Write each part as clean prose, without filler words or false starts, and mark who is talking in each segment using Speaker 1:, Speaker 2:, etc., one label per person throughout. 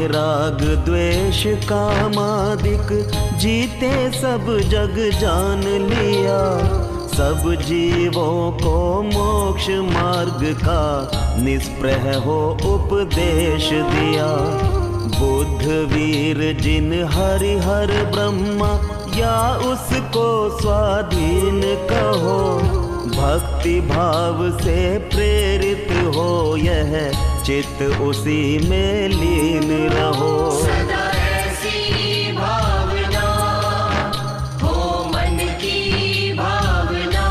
Speaker 1: राग द्वेष कामादिक जीते सब जग जान लिया। सब जीवों को मोक्ष मार्ग का निष्प्रह हो उपदेश दिया। बुद्ध वीर जिन हरिहर ब्रह्मा या उसको स्वाधीन कहो। भक्ति भाव से प्रेरित हो यह चित्त उसी में लीन रहो।
Speaker 2: सदा ऐसी भावना हो मन की भावना।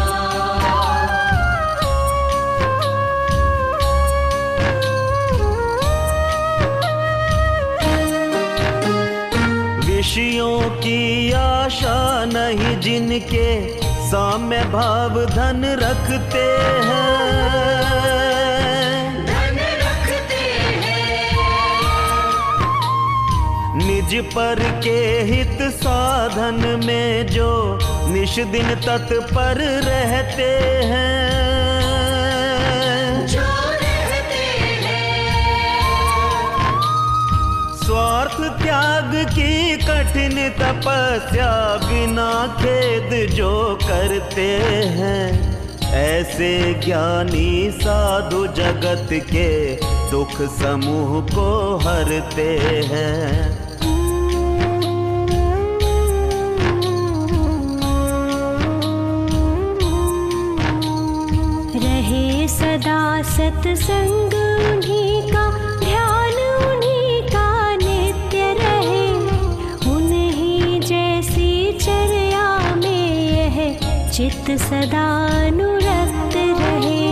Speaker 1: विषयों की आशा नहीं जिनके साम्य भाव धन रखते हैं।
Speaker 2: धन रखते हैं।
Speaker 1: निज पर के हित साधन में जो निश दिन तत्पर रहते हैं।
Speaker 2: जो रहते हैं।
Speaker 1: स्वार्थ त्याग की कठिन तपस्या बिना खेद जो करते हैं। ऐसे ज्ञानी साधु जगत के दुख समूह को हरते हैं।
Speaker 3: रहे सदा सत्संग उन्हीं का, ध्यान उन्हीं का नित्य रहे। उन्हीं जैसी चर्या में यह चित्त सदा अनुरक्त रहे।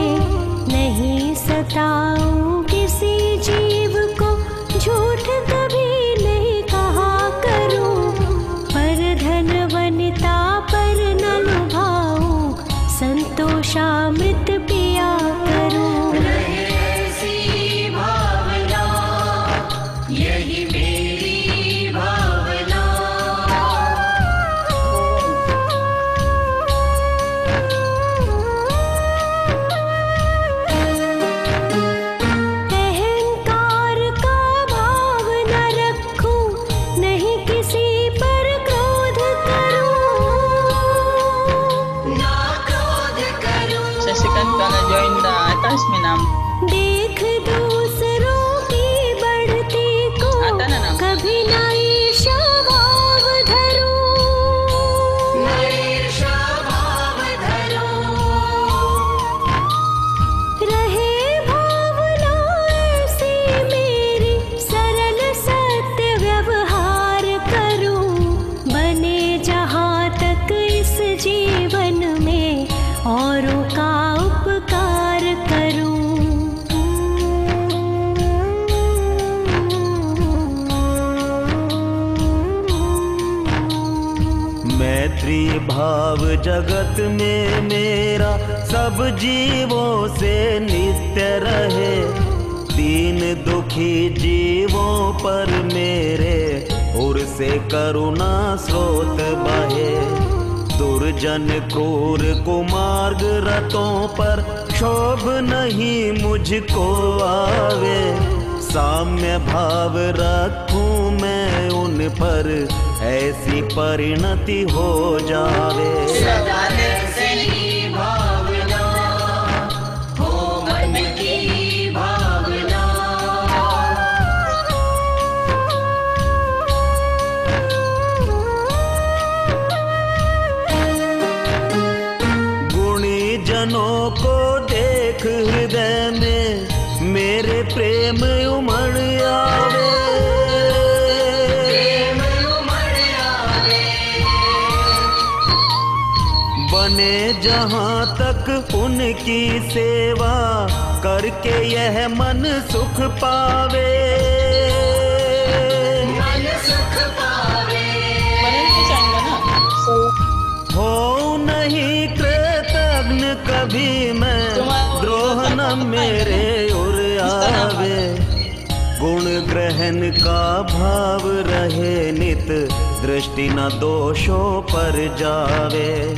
Speaker 3: नहीं सताऊं किसी जीव को, झूठ कभी नहीं कहा करूं। पर धन वनिता पर न लुभाऊं, संतोषामृत पिया करूं।
Speaker 2: रहे ऐसी भावना यही मेरी भावना।
Speaker 3: अहंकार का भाव न रखूं, नहीं किसी पर क्रोध करूं।
Speaker 2: ना क्रोध करूं।
Speaker 4: Saksikan ka na join the atas minam.
Speaker 3: देख दूसरों की बढ़ती को,
Speaker 4: आता ना नाम।
Speaker 3: कभी न ईर्ष्या भाव धरूं।
Speaker 2: न ईर्ष्या भाव धरूं।
Speaker 3: रहे भावना ऐसी मेरी, सरल सत्य व्यवहार करूं। बने जहाँ तक इस जीवन में औरों का उपकार करूं।
Speaker 1: मैत्री भाव जगत में मेरा सब जीवों से नित्य रहे। दीन दुखी जीवों पर मेरे उर से करुणा स्रोत बहे। दुर्जन क्रूर कुमार्ग रतों पर क्षोभ नहीं मुझको आवे। साम्य भाव रखूं मैं उन पर, ऐसी परिणति हो जावे।
Speaker 2: सदा ऐसी भावना हो मन की भावना।
Speaker 1: गुणी जनों को देख हृदय में मेरे प्रेम उमड़ आवे।
Speaker 2: प्रेम उमड़ आवे।
Speaker 1: बने जहाँ तक उनकी सेवा करके यह मन सुख पावे।
Speaker 2: मन सुख पावे।
Speaker 4: Parang saan ka na? So,
Speaker 1: हो नहीं कृतज्ञ कभी मैं, द्रोह न मेरे उर आवे। गुण ग्रहण का भाव रहे नित, दृष्टि न दोषों पर जावे।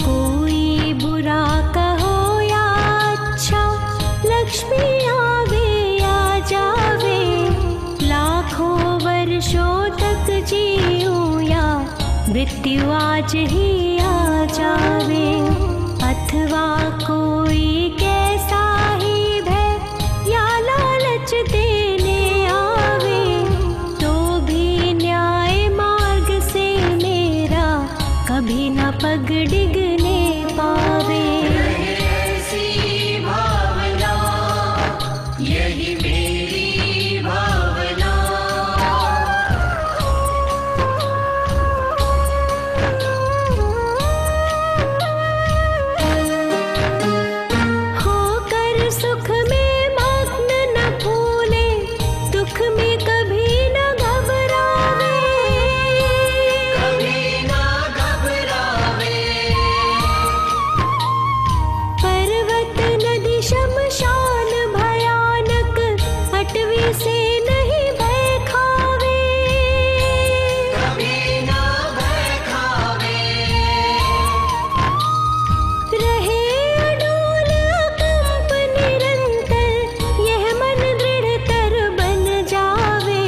Speaker 3: कोई मृत्यु आज ही आ जावे, अथवा कोई कैसा ही भय या लालच देने आवे, तो भी न्याय मार्ग से मेरा कभी न पग डिगने पावे।
Speaker 2: ऐसी भावना यही मेरी भावना।
Speaker 3: होकर सुख में मग्न न भूले, दुख में कभी न घबरावे,
Speaker 2: कभी ना घबरावे।
Speaker 3: पर्वत नदी शमशान भयानक, अटवी से नहीं भय खावे,
Speaker 2: कभी ना भय खावे।
Speaker 3: रहे अडोल अकंप निरंतर, यह मन दृढ़तर बन जावे,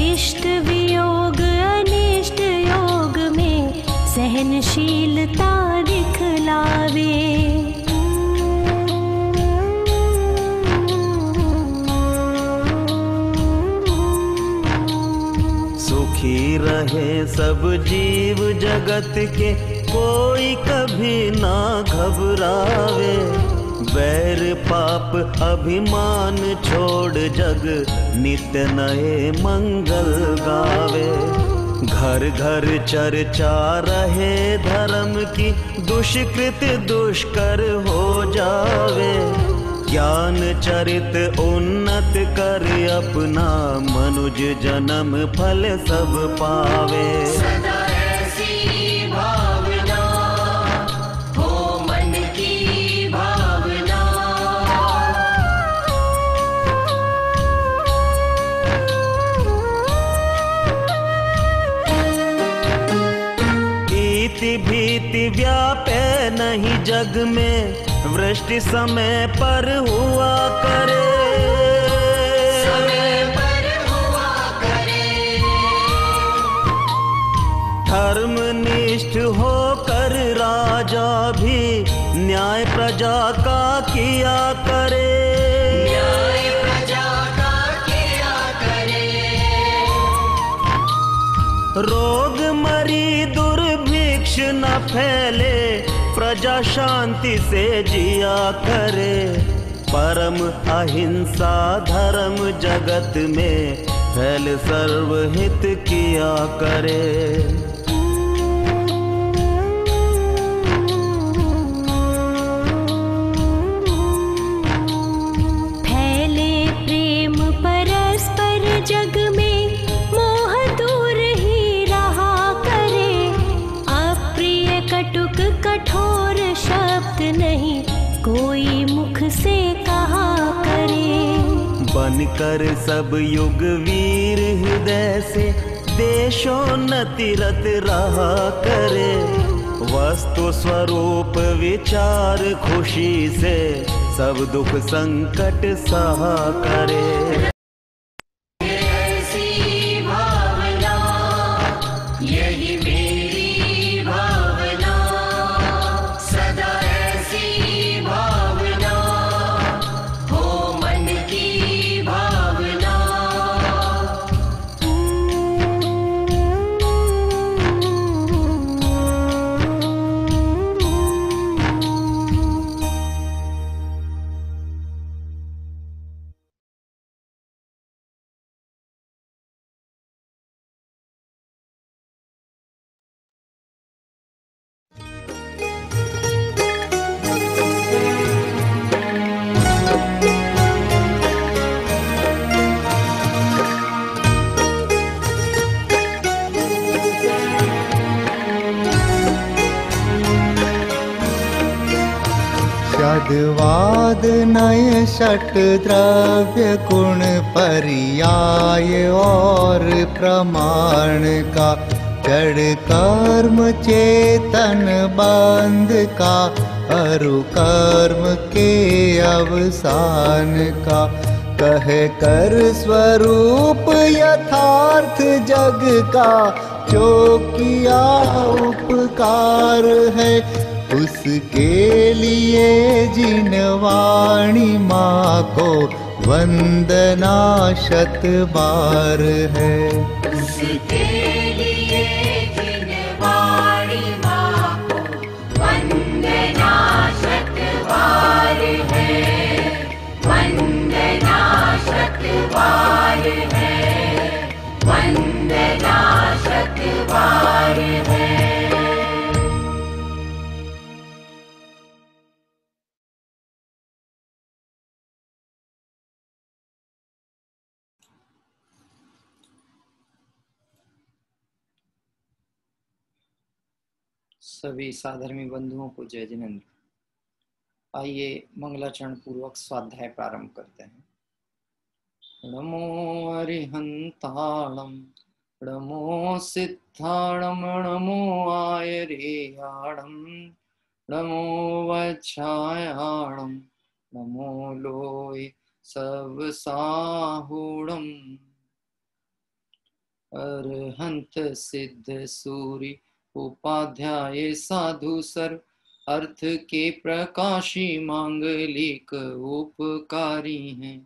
Speaker 3: इष्ट वियोग अनिष्ट योग में सहनशीलता दिखलावे।
Speaker 1: सुखी रहे सब जीव जगत के, कोई कभी ना घबरावे, बैर पाप अभिमान छोड़ जग नित्य नए मंगल गावे। घर घर चर्चा रहे धर्म की, दुष्कृत दुष्कर हो जावे, ज्ञान चरित उन्नत कर अपना, मनुज जन्म फल सब पावे।
Speaker 2: सदा ऐसी भावना हो मन की भावना।
Speaker 1: इति भीति व्यापे नहीं जग में, वृष्टि समय पर हुआ करे,
Speaker 2: समय पर हुआ करे।
Speaker 1: धर्मनिष्ठ होकर राजा भी न्याय प्रजा का किया करे।
Speaker 2: न्याय प्रजा का किया करे।
Speaker 1: रोग मरी दुर्भिक्ष न फैले, प्रजा शांति से जिया करे, परम अहिंसा धर्म जगत में फैल सर्वहित किया करे।
Speaker 3: फैले प्रेम परस्पर जग में, मोह दूर ही रहा करे, अप्रिय कटुक कठोर शब्द नहीं कोई मुख से कहा करे।
Speaker 1: बनकर सब युग वीर हृदय से, देशोन्नति रत रहा करे, वस्तु स्वरूप विचार खुशी से, सब दुख संकट सहा करे।
Speaker 2: ऐसी भावना यही मेरी भावना। सदा ऐसी भावना हो मन की भावना।
Speaker 5: षड्वाद नय षट द्रव्य गुण पर्याय और प्रमाण का, जड़ कर्म चेतन बंध का, अरु कर्म के अवसान का, कह कर स्वरूप यथार्थ जग का, जो किया उपकार है, उसके लिए जिनवाणी माँ को वंदना शत बार है।
Speaker 2: उसके लिए जिनवाणी माँ को वंदना शत बार है, वंदना शत बार है, वंदना शत बार है।
Speaker 6: सभी साधर्मी बंधुओं को जय जिनेन्द्र। आइए मंगलाचरण पूर्वक स्वाध्याय प्रारंभ करते हैं। नमो अरिहंताणम, नमो सिद्धाणम, नमो आयरेयाणम, नमो वच्छायाणम, नमो लोय सब साहुणम। अरहंत सिद्ध सूरि उपाध्याय साधु सर, अर्थ के प्रकाशी मांगलिक उपकारी हैं।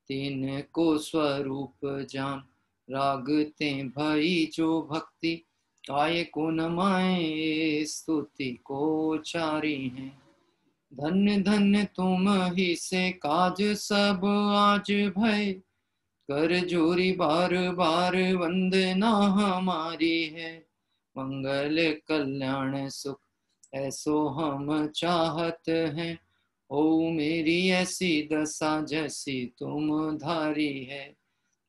Speaker 6: तीन को स्वरूप जान रागते भई जो भक्ति, काय को नमाए स्तुति को चारी हैं। धन्य धन्य तुम ही से काज सब आज भय, कर जोरी बार बार वंदना हमारी है। मंगल कल्याण सुख ऐसो हम चाहत हैं, ओ मेरी ऐसी दशा जैसी तुम धारी है।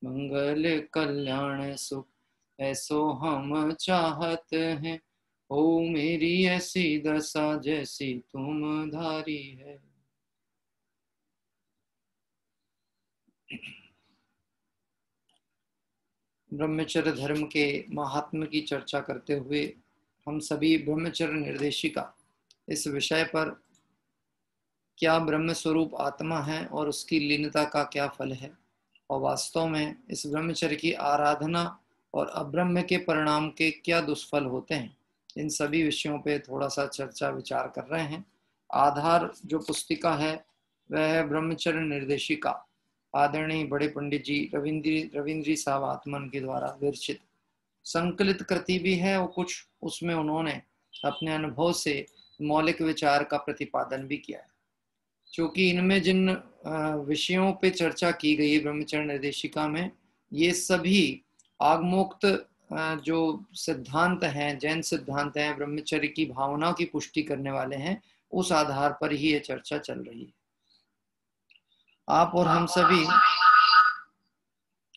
Speaker 6: मंगल कल्याण सुख ऐसो हम चाहत हैं, ओ मेरी ऐसी दशा जैसी तुम धारी है। ब्रह्मचर्य धर्म के महात्म्य की चर्चा करते हुए हम सभी ब्रह्मचर्य निर्देशिका इस विषय पर, क्या ब्रह्म स्वरूप आत्मा है और उसकी लीनता का क्या फल है, और वास्तव में इस ब्रह्मचर्य की आराधना और अब्रह्म के परिणाम के क्या दुष्फल होते हैं, इन सभी विषयों पे थोड़ा सा चर्चा विचार कर रहे हैं। आधार जो पुस्तिका है वह है ब्रह्मचर्य निर्देशिका, आदरणीय बड़े पंडित जी रविंद्री साहब आत्मन के द्वारा विरचित संकलित कृति भी है, और कुछ उसमें उन्होंने अपने अनुभव से मौलिक विचार का प्रतिपादन भी किया है। क्योंकि इनमें जिन विषयों पे चर्चा की गई है ब्रह्मचर्य निर्देशिका में, ये सभी आगमोक्त जो सिद्धांत हैं, जैन सिद्धांत हैं, ब्रह्मचर्य की भावना की पुष्टि करने वाले हैं, उस आधार पर ही ये चर्चा चल रही है। आप और हम सभी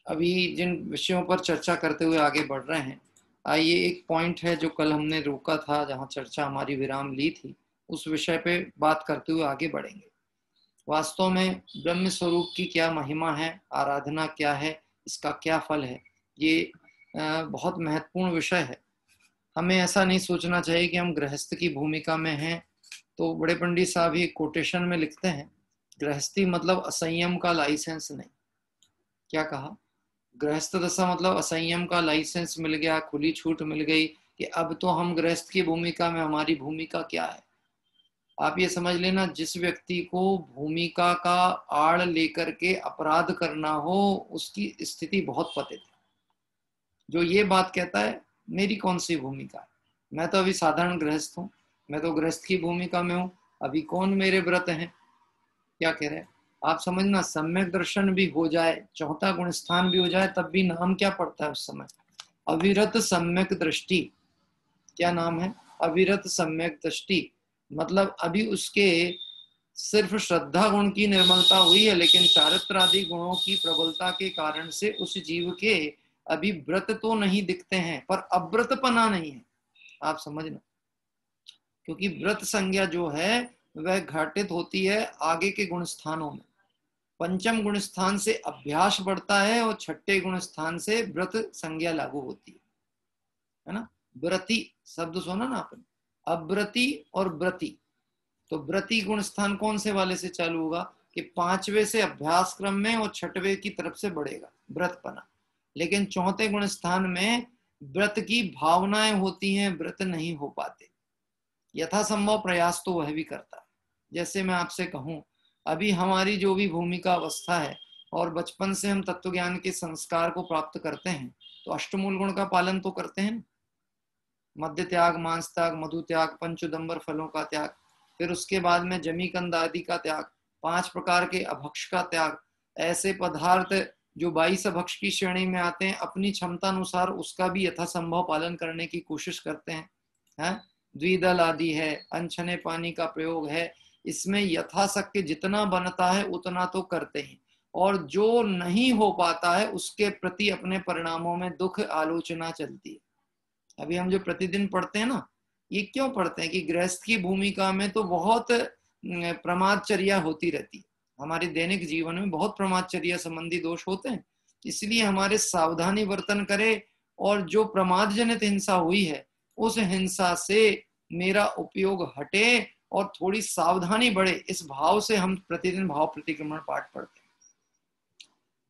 Speaker 6: अभी जिन विषयों पर चर्चा करते हुए आगे बढ़ रहे हैं, आइए एक पॉइंट है जो कल हमने रोका था, जहां चर्चा हमारी विराम ली थी, उस विषय पे बात करते हुए आगे बढ़ेंगे। वास्तव में ब्रह्म स्वरूप की क्या महिमा है, आराधना क्या है, इसका क्या फल है, ये बहुत महत्वपूर्ण विषय है। हमें ऐसा नहीं सोचना चाहिए कि हम गृहस्थ की भूमिका में हैं। तो बड़े पंडित साहब ही कोटेशन में लिखते हैं, गृहस्थी मतलब असंयम का लाइसेंस नहीं। क्या कहा? गृहस्थ दशा मतलब असंयम का लाइसेंस मिल गया, खुली छूट मिल गई कि अब तो हम गृहस्थ की भूमिका में, हमारी भूमिका क्या है। आप ये समझ लेना, जिस व्यक्ति को भूमिका का आड़ लेकर के अपराध करना हो, उसकी स्थिति बहुत पतित है। जो ये बात कहता है मेरी कौन सी भूमिका है, मैं तो अभी साधारण गृहस्थ हूँ, मैं तो गृहस्थ की भूमिका में हूँ, अभी कौन मेरे व्रत हैं। क्या कह रहे हैं आप? समझना, सम्यक दर्शन भी हो जाए, चौथा गुण स्थान भी हो जाए, तब भी नाम क्या पड़ता है उस समय? अविरत सम्यक दृष्टि। क्या नाम है? अविरत सम्यक दृष्टि। मतलब अभी उसके सिर्फ श्रद्धा गुण की निर्मलता हुई है, लेकिन चारित्र आदि गुणों की प्रबलता के कारण से उस जीव के अभी व्रत तो नहीं दिखते हैं, पर अव्रतपना नहीं है। आप समझना, क्योंकि व्रत संज्ञा जो है वह घटित होती है आगे के गुण स्थानों में। पंचम गुण स्थान से अभ्यास बढ़ता है और छठे गुण स्थान से व्रत संज्ञा लागू होती है ना। व्रति शब्द सुना ना आपने, अव्रति और व्रति। तो व्रति गुण स्थान कौन से वाले से चालू होगा कि पांचवे से अभ्यास क्रम में और छठवे की तरफ से बढ़ेगा व्रतपना। लेकिन चौथे गुण स्थान में व्रत की भावनाएं होती हैं, व्रत नहीं हो पाते। यथासंभव प्रयास तो वह भी करता है। जैसे मैं आपसे कहूं, अभी हमारी जो भी भूमिका अवस्था है और बचपन से हम तत्व ज्ञान के संस्कार को प्राप्त करते हैं, तो अष्टमूल गुण का पालन तो करते हैं, मद्य त्याग, मांस त्याग, मधु त्याग, पंचोदंबर फलों का त्याग, फिर उसके बाद में जमीकंद आदि का त्याग, 5 प्रकार के अभक्ष का त्याग, ऐसे पदार्थ जो 22 अभक्ष की श्रेणी में आते हैं, अपनी क्षमता अनुसार उसका भी यथासंभव पालन करने की कोशिश करते हैं। द्विदल आदि है, अनछने पानी का प्रयोग है, इसमें यथाशक्ति जितना बनता है उतना तो करते हैं, और जो नहीं हो पाता है उसके प्रति अपने परिणामों में दुख आलोचना चलती है। अभी हम जो प्रतिदिन पढ़ते हैं ना, ये क्यों पढ़ते हैं कि गृहस्थ की भूमिका में तो बहुत प्रमादचर्या होती रहती है, हमारे दैनिक जीवन में बहुत प्रमादचर्या संबंधी दोष होते हैं, इसलिए हमारे सावधानी वर्तन करे, और जो प्रमाद जनित हिंसा हुई है उस हिंसा से मेरा उपयोग हटे और थोड़ी सावधानी बढ़े, इस भाव से हम प्रतिदिन भाव प्रतिक्रमण पाठ पढ़ते हैं।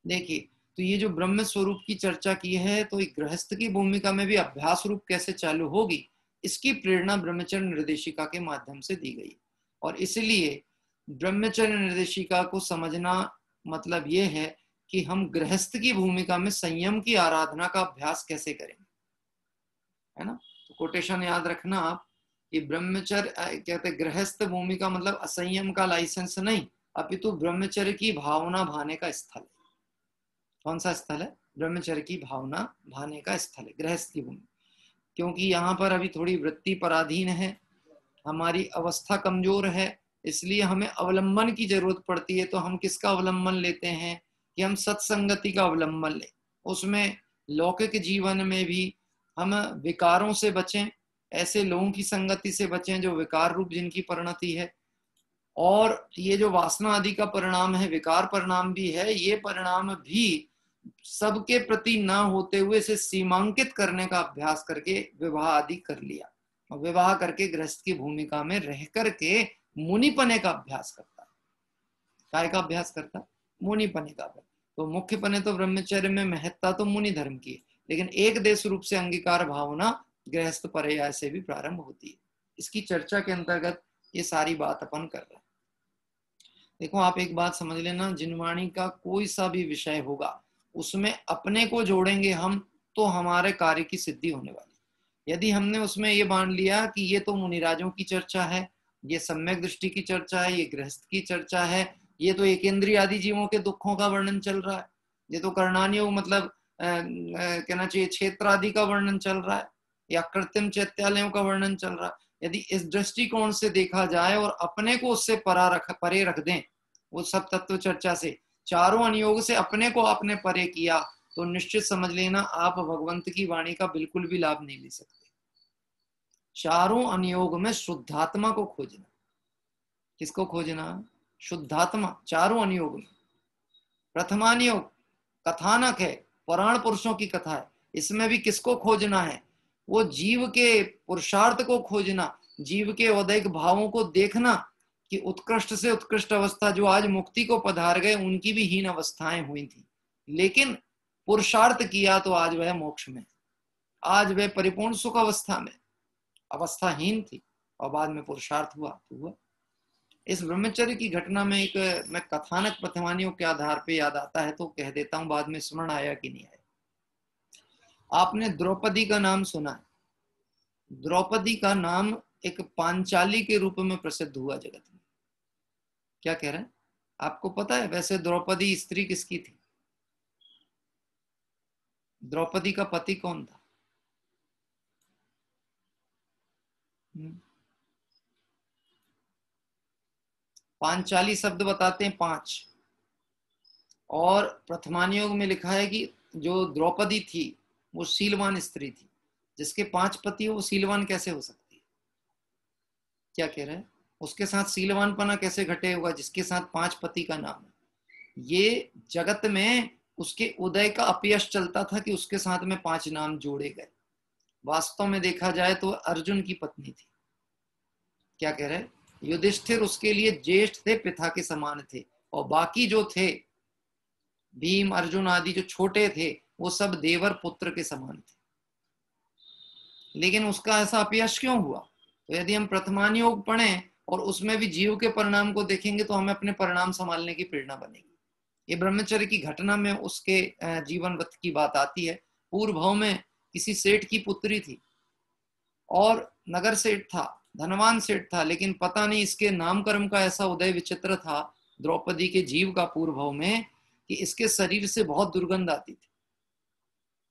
Speaker 6: देखिए, तो ये जो ब्रह्म स्वरूप की चर्चा की है, तो एक गृहस्थ की भूमिका में भी अभ्यास रूप कैसे चालू होगी, इसकी प्रेरणा ब्रह्मचर्य निर्देशिका के माध्यम से दी गई। और इसलिए ब्रह्मचर्य निर्देशिका को समझना मतलब ये है कि हम गृहस्थ की भूमिका में संयम की आराधना का अभ्यास कैसे करेंगे, है ना। तो कोटेशन याद रखना आप, ये ब्रह्मचर्य कहते गृहस्थ भूमिका मतलब असंयम का लाइसेंस नहीं, अपितु ब्रह्मचर्य की भावना भाने का स्थल है। कौन सा स्थल है? ब्रह्मचर्य की भावना भाने का स्थल है गृहस्थ की भूमि, क्योंकि यहाँ पर अभी थोड़ी वृत्ति पराधीन है, हमारी अवस्था कमजोर है, इसलिए हमें अवलंबन की जरूरत पड़ती है। तो हम किसका अवलंबन लेते हैं कि हम सत्संगति का अवलंबन लें, उसमें लौकिक जीवन में भी हम विकारों से बचें, ऐसे लोगों की संगति से बचें जो विकार रूप जिनकी परिणति है, और ये जो वासना आदि का परिणाम है, विकार परिणाम भी है, ये परिणाम भी सबके प्रति ना होते हुए इसे सीमांकित करने का अभ्यास करके विवाह आदि कर लिया, और विवाह करके गृहस्थ की भूमिका में रह करके मुनिपने का अभ्यास करता है। काय का अभ्यास करता है? मुनिपने का अभ्यास। तो मुख्य पने तो ब्रह्मचर्य में महत्ता तो मुनि धर्म की है, लेकिन एक देश रूप से अंगीकार भावना गृहस्थ पर्याय से भी प्रारंभ होती है। इसकी चर्चा के अंतर्गत ये सारी बात अपन कर रहे हैं। देखो, आप एक बात समझ लेना, जिनवाणी का कोई सा भी विषय होगा उसमें अपने को जोड़ेंगे हम तो हमारे कार्य की सिद्धि होने वाली। यदि हमने उसमें ये मान लिया कि ये तो मुनिराजों की चर्चा है, ये सम्यक दृष्टि की चर्चा है, ये गृहस्थ की चर्चा है, ये तो एकेंद्रिय आदि जीवों के दुखों का वर्णन चल रहा है, ये तो कर्णानियोग मतलब कहना चाहिए क्षेत्र आदि का वर्णन चल रहा है, या कृत्रिम चैत्यालयों का वर्णन चल रहा है। यदि इस दृष्टिकोण से देखा जाए और अपने को उससे परे रख दें, वो सब तत्व चर्चा से चारों अनुयोग से अपने को आपने परे किया, तो निश्चित समझ लेना आप भगवंत की वाणी का बिल्कुल भी लाभ नहीं ले सकते। चारों अनुयोग में शुद्धात्मा को खोजना। किसको खोजना? शुद्धात्मा। चारों अनुयोग में प्रथमानुयोग कथानक है, पुराण पुरुषों की कथा है, इसमें भी किसको खोजना है? वो जीव के पुरुषार्थ को खोजना, जीव के औदैहिक भावों को देखना कि उत्कृष्ट से उत्कृष्ट अवस्था जो आज मुक्ति को पधार गए उनकी भी हीन अवस्थाएं हुई थी, लेकिन पुरुषार्थ किया तो आज वह मोक्ष में, आज वह परिपूर्ण सुख अवस्था में, अवस्थाहीन थी और बाद में पुरुषार्थ हुआ तो हुआ। इस ब्रह्मचर्य की घटना में एक मैं कथानक प्रथमानियों के आधार पे याद आता है तो कह देता हूं, बाद में स्मरण आया कि नहीं आया। आपने द्रौपदी का नाम सुना है? द्रौपदी का नाम एक पांचाली के रूप में प्रसिद्ध हुआ जगत में। क्या कह रहे हैं? आपको पता है वैसे द्रौपदी स्त्री किसकी थी? द्रौपदी का पति कौन था? पांचाली शब्द बताते हैं 5, और प्रथमानुयोग में लिखा है कि जो द्रौपदी थी वो शीलवान स्त्री थी। जिसके 5 पति हो वो शीलवान कैसे हो सकती है? क्या कह रहे हैं? उसके साथ शीलवानपना कैसे घटे होगा जिसके साथ 5 पति का नाम है? ये जगत में उसके उदय का अपयश चलता था कि उसके साथ में 5 नाम जोड़े गए। वास्तव में देखा जाए तो अर्जुन की पत्नी थी। क्या कह रहे हैं? युधिष्ठिर उसके लिए ज्येष्ठ थे, पिता के समान थे, और बाकी जो थे भीम अर्जुन आदि जो छोटे थे वो सब देवर पुत्र के समान थे। लेकिन उसका ऐसा अपयश क्यों हुआ? तो यदि हम प्रथमान योग पढ़ें और उसमें भी जीव के परिणाम को देखेंगे तो हमें अपने परिणाम संभालने की प्रेरणा बनेगी। ये ब्रह्मचर्य की घटना में उसके जीवन वृत्त की बात आती है। पूर्व भाव में किसी सेठ की पुत्री थी और नगर सेठ था, धनवान सेठ था, लेकिन पता नहीं इसके नामकर्म का ऐसा उदय विचित्र था द्रौपदी के जीव का पूर्व भाव में कि इसके शरीर से बहुत दुर्गंध आती थी।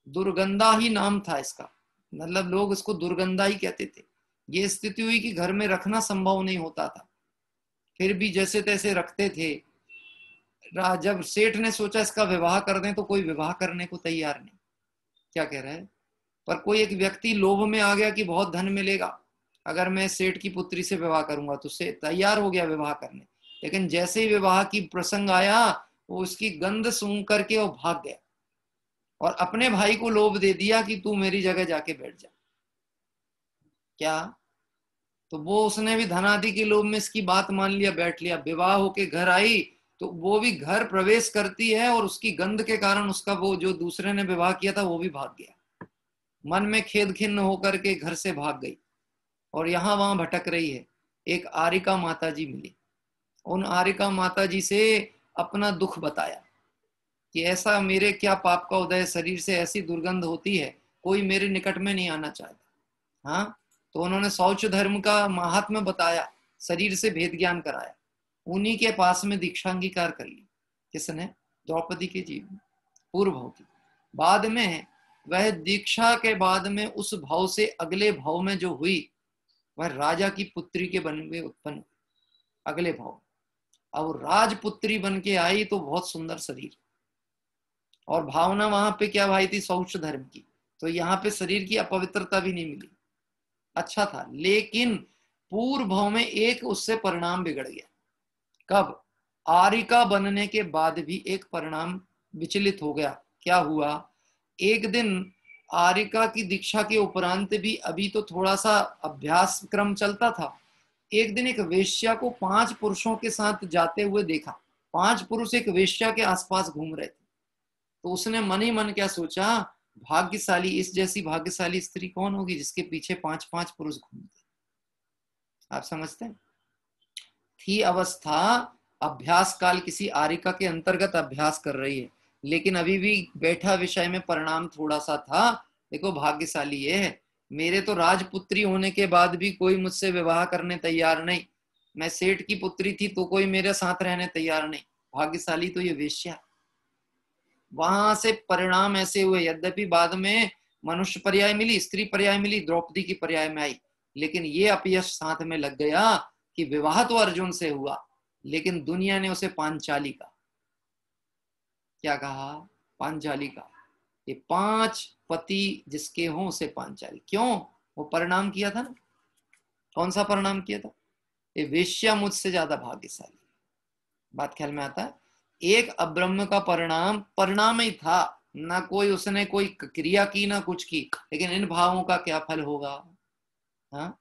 Speaker 6: दुर्गंधा ही नाम था इसका, मतलब लोग इसको दुर्गंधा ही कहते थे। ये स्थिति हुई कि घर में रखना संभव नहीं होता था, फिर भी जैसे तैसे रखते थे। जब सेठ ने सोचा इसका विवाह कर दें तो कोई विवाह करने को तैयार नहीं। क्या कह रहा है? पर कोई एक व्यक्ति लोभ में आ गया कि बहुत धन मिलेगा, अगर मैं सेठ की पुत्री से विवाह करूंगा, तो से तैयार हो गया विवाह करने। लेकिन जैसे ही विवाह की प्रसंग आया वो उसकी गंध सूंघ करके वो भाग गया और अपने भाई को लोभ दे दिया कि तू मेरी जगह जाके बैठ जा। क्या? तो वो उसने भी धनादि के लोभ में इसकी बात मान लिया, बैठ लिया। विवाह होके घर आई तो वो भी घर प्रवेश करती है और उसकी गंध के कारण उसका वो जो दूसरे ने विवाह किया था वो भी भाग गया। मन में खेद खिन्न होकर के घर से भाग गई और यहां वहां भटक रही है। एक आरिका माताजी मिली, उन आरिका माताजी से अपना दुख बताया कि ऐसा मेरे क्या पाप का उदय, शरीर से ऐसी दुर्गंध होती है, कोई मेरे निकट में नहीं आना चाहता। हाँ, तो उन्होंने शौच धर्म का महात्म्य बताया, शरीर से भेद ज्ञान कराया। उन्हीं के पास में दीक्षा अंगीकार कर ली। किसने? द्रौपदी के जीव में, पूर्व भाव की। बाद में वह दीक्षा के बाद में उस भाव से अगले भाव में जो हुई वह राजा की पुत्री के बन में उत्पन्न हुई, अगले भाव। अब राजपुत्री बन के आई तो बहुत सुंदर शरीर, और भावना वहां पे क्या भाई थी? शौच धर्म की। तो यहाँ पे शरीर की अपवित्रता भी नहीं मिली, अच्छा था। लेकिन पूर्व भाव में एक उससे परिणाम बिगड़ गया। कब? आरिका बनने के बाद भी एक परिणाम विचलित हो गया। क्या हुआ? एक दिन आरिका की दीक्षा के उपरांत भी अभी तो थोड़ा सा अभ्यास क्रम चलता था। एक दिन एक वेश्या को 5 पुरुषों के साथ जाते हुए देखा। 5 पुरुष एक वेश्या के आसपास घूम रहे थे। तो उसने मन ही मन क्या सोचा, भाग्यशाली, इस जैसी भाग्यशाली स्त्री कौन होगी जिसके पीछे 5-5 पुरुष घूमते। आप समझते हैं? थी अवस्था अभ्यास काल, किसी आरिका के अंतर्गत अभ्यास कर रही है, लेकिन अभी भी बैठा विषय में परिणाम थोड़ा सा था। देखो भाग्यशाली ये है, मेरे तो राजपुत्री होने के बाद भी कोई मुझसे विवाह करने तैयार नहीं। मैं सेठ की पुत्री थी तो कोई मेरे साथ रहने तैयार नहीं। भाग्यशाली तो ये वेश्या। वहां से परिणाम ऐसे हुए, यद्यपि बाद में मनुष्य पर्याय मिली, स्त्री पर्याय मिली, द्रौपदी की पर्याय में आई, लेकिन ये अपयश साथ में लग गया कि विवाह तो अर्जुन से हुआ लेकिन दुनिया ने उसे पांचाली कहा। क्या कहा? पांचाली कहा। ये 5 पति जिसके हों उसे पांचाली। क्यों? वो परिणाम किया था ना। कौन सा परिणाम किया था? ये वेश्या मुझसे ज्यादा भाग्यशाली। बात ख्याल में आता है? एक अब्रह्म का परिणाम ही था, ना कोई उसने कोई क्रिया की ना कुछ की, लेकिन इन भावों का क्या फल होगा? हाँ,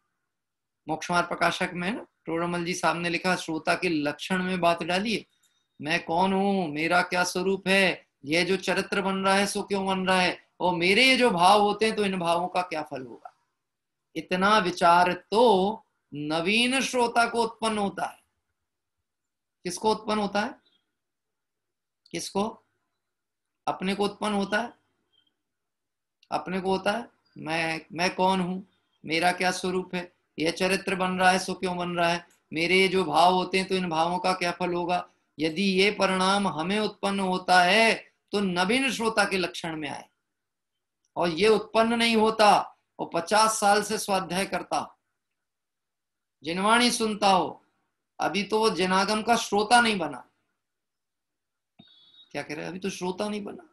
Speaker 6: मोक्षमार्ग प्रकाशक में ना टोडरमल जी साहब ने लिखा, श्रोता के लक्षण में बात डालिए। मैं कौन हूं, मेरा क्या स्वरूप है, यह जो चरित्र बन रहा है सो क्यों बन रहा है, और मेरे ये जो भाव होते हैं तो इन भावों का क्या फल होगा। इतना विचार तो नवीन श्रोता को उत्पन्न होता है। किसको उत्पन्न होता है? किसको? अपने को उत्पन्न होता है। अपने को होता है मैं कौन हूं, मेरा क्या स्वरूप है, यह चरित्र बन रहा है सो क्यों बन रहा है, मेरे ये जो भाव होते हैं तो इन भावों का क्या फल होगा। यदि ये परिणाम हमें उत्पन्न होता है तो नवीन श्रोता के लक्षण में आए, और ये उत्पन्न नहीं होता और 50 साल से स्वाध्याय करता, जिनवाणी सुनता हो, अभी तो वो जनागम का श्रोता नहीं बना। क्या कह रहे? अभी तो श्रोता नहीं बना।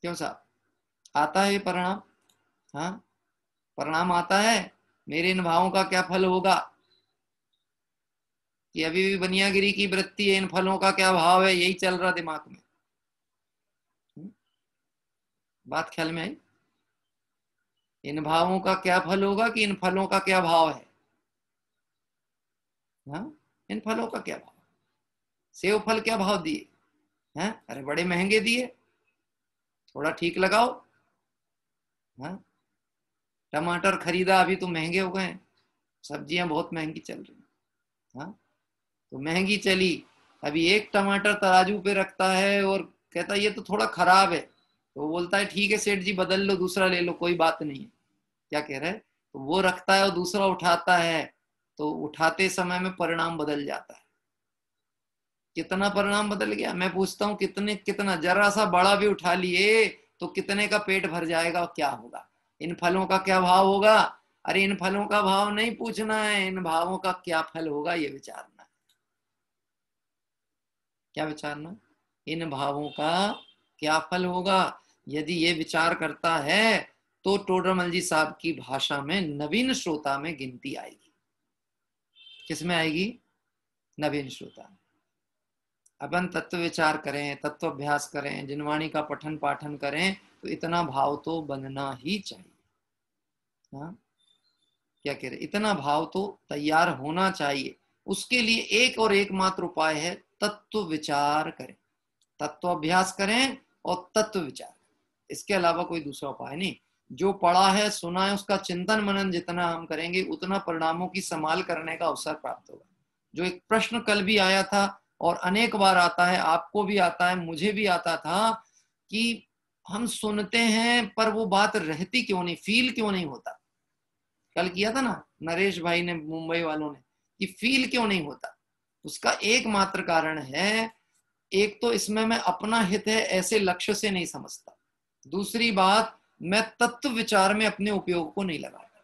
Speaker 6: क्यों साहब? आता है ये परिणाम। हाँ, परिणाम आता है। मेरे इन भावों का क्या फल होगा, कि अभी भी बनियागिरी की वृत्ति है, इन फलों का क्या भाव है, यही चल रहा दिमाग में। बात ख्याल में आई? इन भावों का क्या फल होगा कि इन फलों का क्या भाव है। हाँ, इन फलों का क्या भाव। सेव फल क्या भाव दिए हैं? अरे बड़े महंगे दिए, थोड़ा ठीक लगाओ। हाँ, टमाटर खरीदा, अभी तो महंगे हो गए हैं, सब्जियां बहुत महंगी चल रही हैं। हाँ, तो महंगी चली, अभी एक टमाटर तराजू पे रखता है और कहता है ये तो थोड़ा खराब है, तो वो बोलता है ठीक है सेठ जी बदल लो, दूसरा ले लो, कोई बात नहीं है। क्या कह रहे हैं? तो वो रखता है और दूसरा उठाता है, तो उठाते समय में परिणाम बदल जाता है। कितना परिणाम बदल गया? मैं पूछता हूँ कितना जरा सा बड़ा भी उठा लिए तो कितने का पेट भर जाएगा और क्या होगा? इन फलों का क्या भाव होगा? अरे इन फलों का भाव नहीं पूछना है, इन भावों का क्या फल होगा ये विचारना है। क्या विचारना? इन भावों का क्या फल होगा? यदि ये विचार करता है तो टोडरमल जी साहब की भाषा में नवीन श्रोता में गिनती आएगी। किसमें आएगी? नवीन श्रोता। अपन तत्व विचार करें, तत्व अभ्यास करें, जिनवाणी का पठन पाठन करें तो इतना भाव तो बनना ही चाहिए। हाँ, क्या कह रहे? इतना भाव तो तैयार होना चाहिए। उसके लिए एक और एकमात्र उपाय है, तत्व विचार करें, तत्व अभ्यास करें और तत्व विचार। इसके अलावा कोई दूसरा उपाय नहीं। जो पढ़ा है सुना है उसका चिंतन मनन जितना हम करेंगे उतना परिणामों की संभाल करने का अवसर प्राप्त होगा। जो एक प्रश्न कल भी आया था और अनेक बार आता है, आपको भी आता है, मुझे भी आता था, कि हम सुनते हैं पर वो बात रहती क्यों नहीं, फील क्यों नहीं होता। कल किया था ना नरेश भाई ने, मुंबई वालों ने, कि फील क्यों नहीं होता। उसका एकमात्र कारण है, एक तो इसमें मैं अपना हित है ऐसे लक्ष्य से नहीं समझता, दूसरी बात मैं तत्व विचार में अपने उपयोग को नहीं लगाता।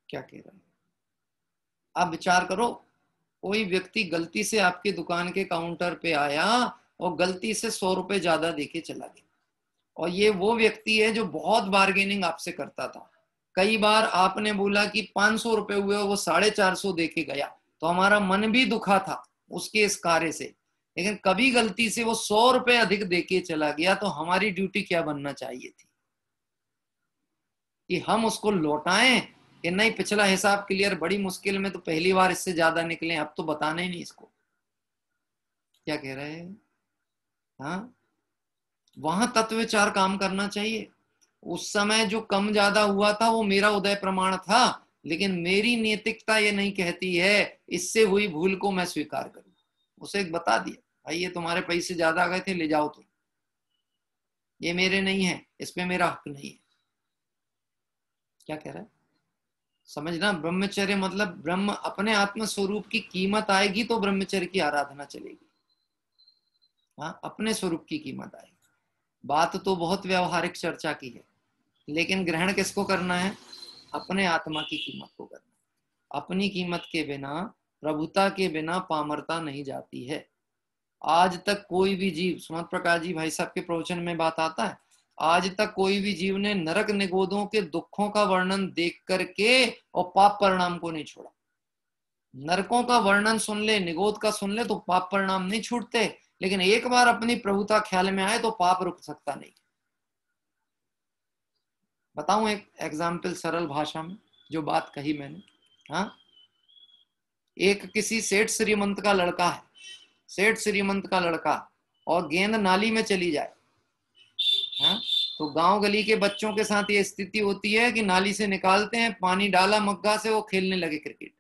Speaker 6: क्या कह रहा है? आप विचार करो, कोई व्यक्ति गलती से आपकी दुकान के काउंटर पे आया और गलती से 100 रुपए ज्यादा देके चला गया, और ये वो व्यक्ति है जो बहुत बार्गेनिंग आपसे करता था। कई बार आपने बोला कि 500 रुपए हुए और वो 450 देके गया, तो हमारा मन भी दुखा था उसके इस कार्य से। लेकिन कभी गलती से वो 100 रुपए अधिक देके चला गया, तो हमारी ड्यूटी क्या बनना चाहिए थी? कि हम उसको लौटाएं कि नहीं, पिछला हिसाब क्लियर, बड़ी मुश्किल में तो पहली बार इससे ज्यादा निकले, अब तो बताना ही नहीं इसको। क्या कह रहे हैं? हाँ, वहां तत्व विचार काम करना चाहिए। उस समय जो कम ज्यादा हुआ था वो मेरा उदय प्रमाण था, लेकिन मेरी नैतिकता ये नहीं कहती है इससे हुई भूल को मैं स्वीकार करूं। उसे एक बता दिया, भाई ये तुम्हारे पैसे ज्यादा आ गए थे, ले जाओ तुम, ये मेरे नहीं है, इस पे मेरा हक नहीं है। क्या कह रहा है? समझना, ब्रह्मचर्य मतलब ब्रह्म अपने आत्म स्वरूप की कीमत आएगी तो ब्रह्मचर्य की आराधना चलेगी। हाँ, अपने स्वरूप की कीमत आएगी। बात तो बहुत व्यवहारिक चर्चा की है, लेकिन ग्रहण किसको करना है? अपने आत्मा की कीमत को करना है। अपनी कीमत के बिना, प्रभुता के बिना पामरता नहीं जाती है। आज तक कोई भी जीव, सुमत प्रकाश जी भाई साहब के प्रवचन में बात आता है, आज तक कोई भी जीव ने नरक निगोदों के दुखों का वर्णन देख करके और पाप परिणाम को नहीं छोड़ा। नरकों का वर्णन सुन ले, निगोद का सुन ले तो पाप परिणाम नहीं छूटते, लेकिन एक बार अपनी प्रभुता ख्याल में आए तो पाप रुक सकता नहीं। बताऊं एक एग्जाम्पल सरल भाषा में जो बात कही मैंने। हाँ, एक किसी सेठ श्रीमंत का लड़का है, सेठ श्रीमंत का लड़का, और गेंद नाली में चली जाए। हाँ, तो गांव गली के बच्चों के साथ ये स्थिति होती है कि नाली से निकालते हैं, पानी डाला मग्गा से, वो खेलने लगे क्रिकेट।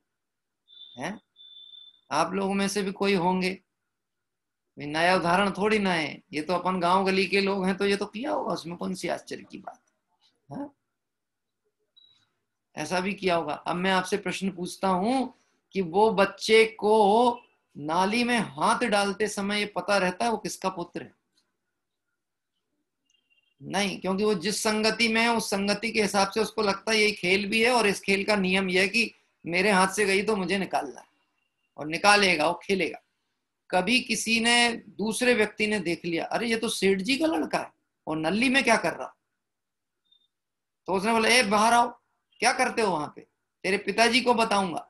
Speaker 6: हैं, आप लोगों में से भी कोई होंगे, नया उदाहरण थोड़ी ना है, ये तो अपन गांव गली के लोग हैं तो ये तो किया होगा, उसमें कौन सी आश्चर्य की बात है? ऐसा भी किया होगा। अब मैं आपसे प्रश्न पूछता हूं कि वो बच्चे को नाली में हाथ डालते समय ये पता रहता है वो किसका पुत्र है? नहीं, क्योंकि वो जिस संगति में है उस संगति के हिसाब से उसको लगता है यही खेल भी है और इस खेल का नियम यह है कि मेरे हाथ से गई तो मुझे निकालना है, और निकालेगा, वो खेलेगा। कभी किसी ने, दूसरे व्यक्ति ने देख लिया, अरे ये तो सेठ जी का लड़का है और नली में क्या कर रहा, तो उसने बोला, ए बाहर आओ, क्या करते हो वहां पे, तेरे पिताजी को बताऊंगा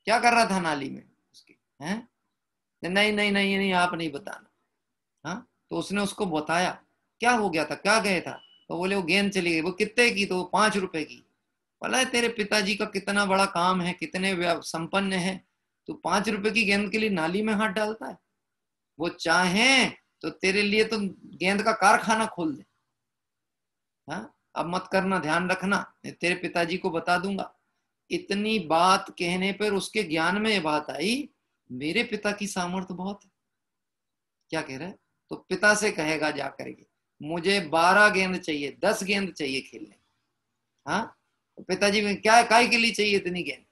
Speaker 6: क्या कर रहा था नाली में उसके। हैं, नहीं नहीं नहीं नहीं, आप नहीं बताना। हाँ, तो उसने उसको बताया क्या हो गया था, क्या गए था, तो बोले वो गेंद चली गई। वो कितने की? तो 5 रुपए की। बोला है तेरे पिताजी का कितना बड़ा काम है, कितने संपन्न है, तो 5 रुपए की गेंद के लिए नाली में हाथ डालता है। वो चाहे तो तेरे लिए तो गेंद का कारखाना खोल दे। हाँ, अब मत करना, ध्यान रखना, तेरे पिताजी को बता दूंगा। इतनी बात कहने पर उसके ज्ञान में ये बात आई, मेरे पिता की सामर्थ्य बहुत है। क्या कह रहा है? तो पिता से कहेगा जा करके, मुझे 12 गेंद चाहिए, 10 गेंद चाहिए खेलने। हाँ, तो पिताजी में क्या काय के लिए चाहिए इतनी गेंद?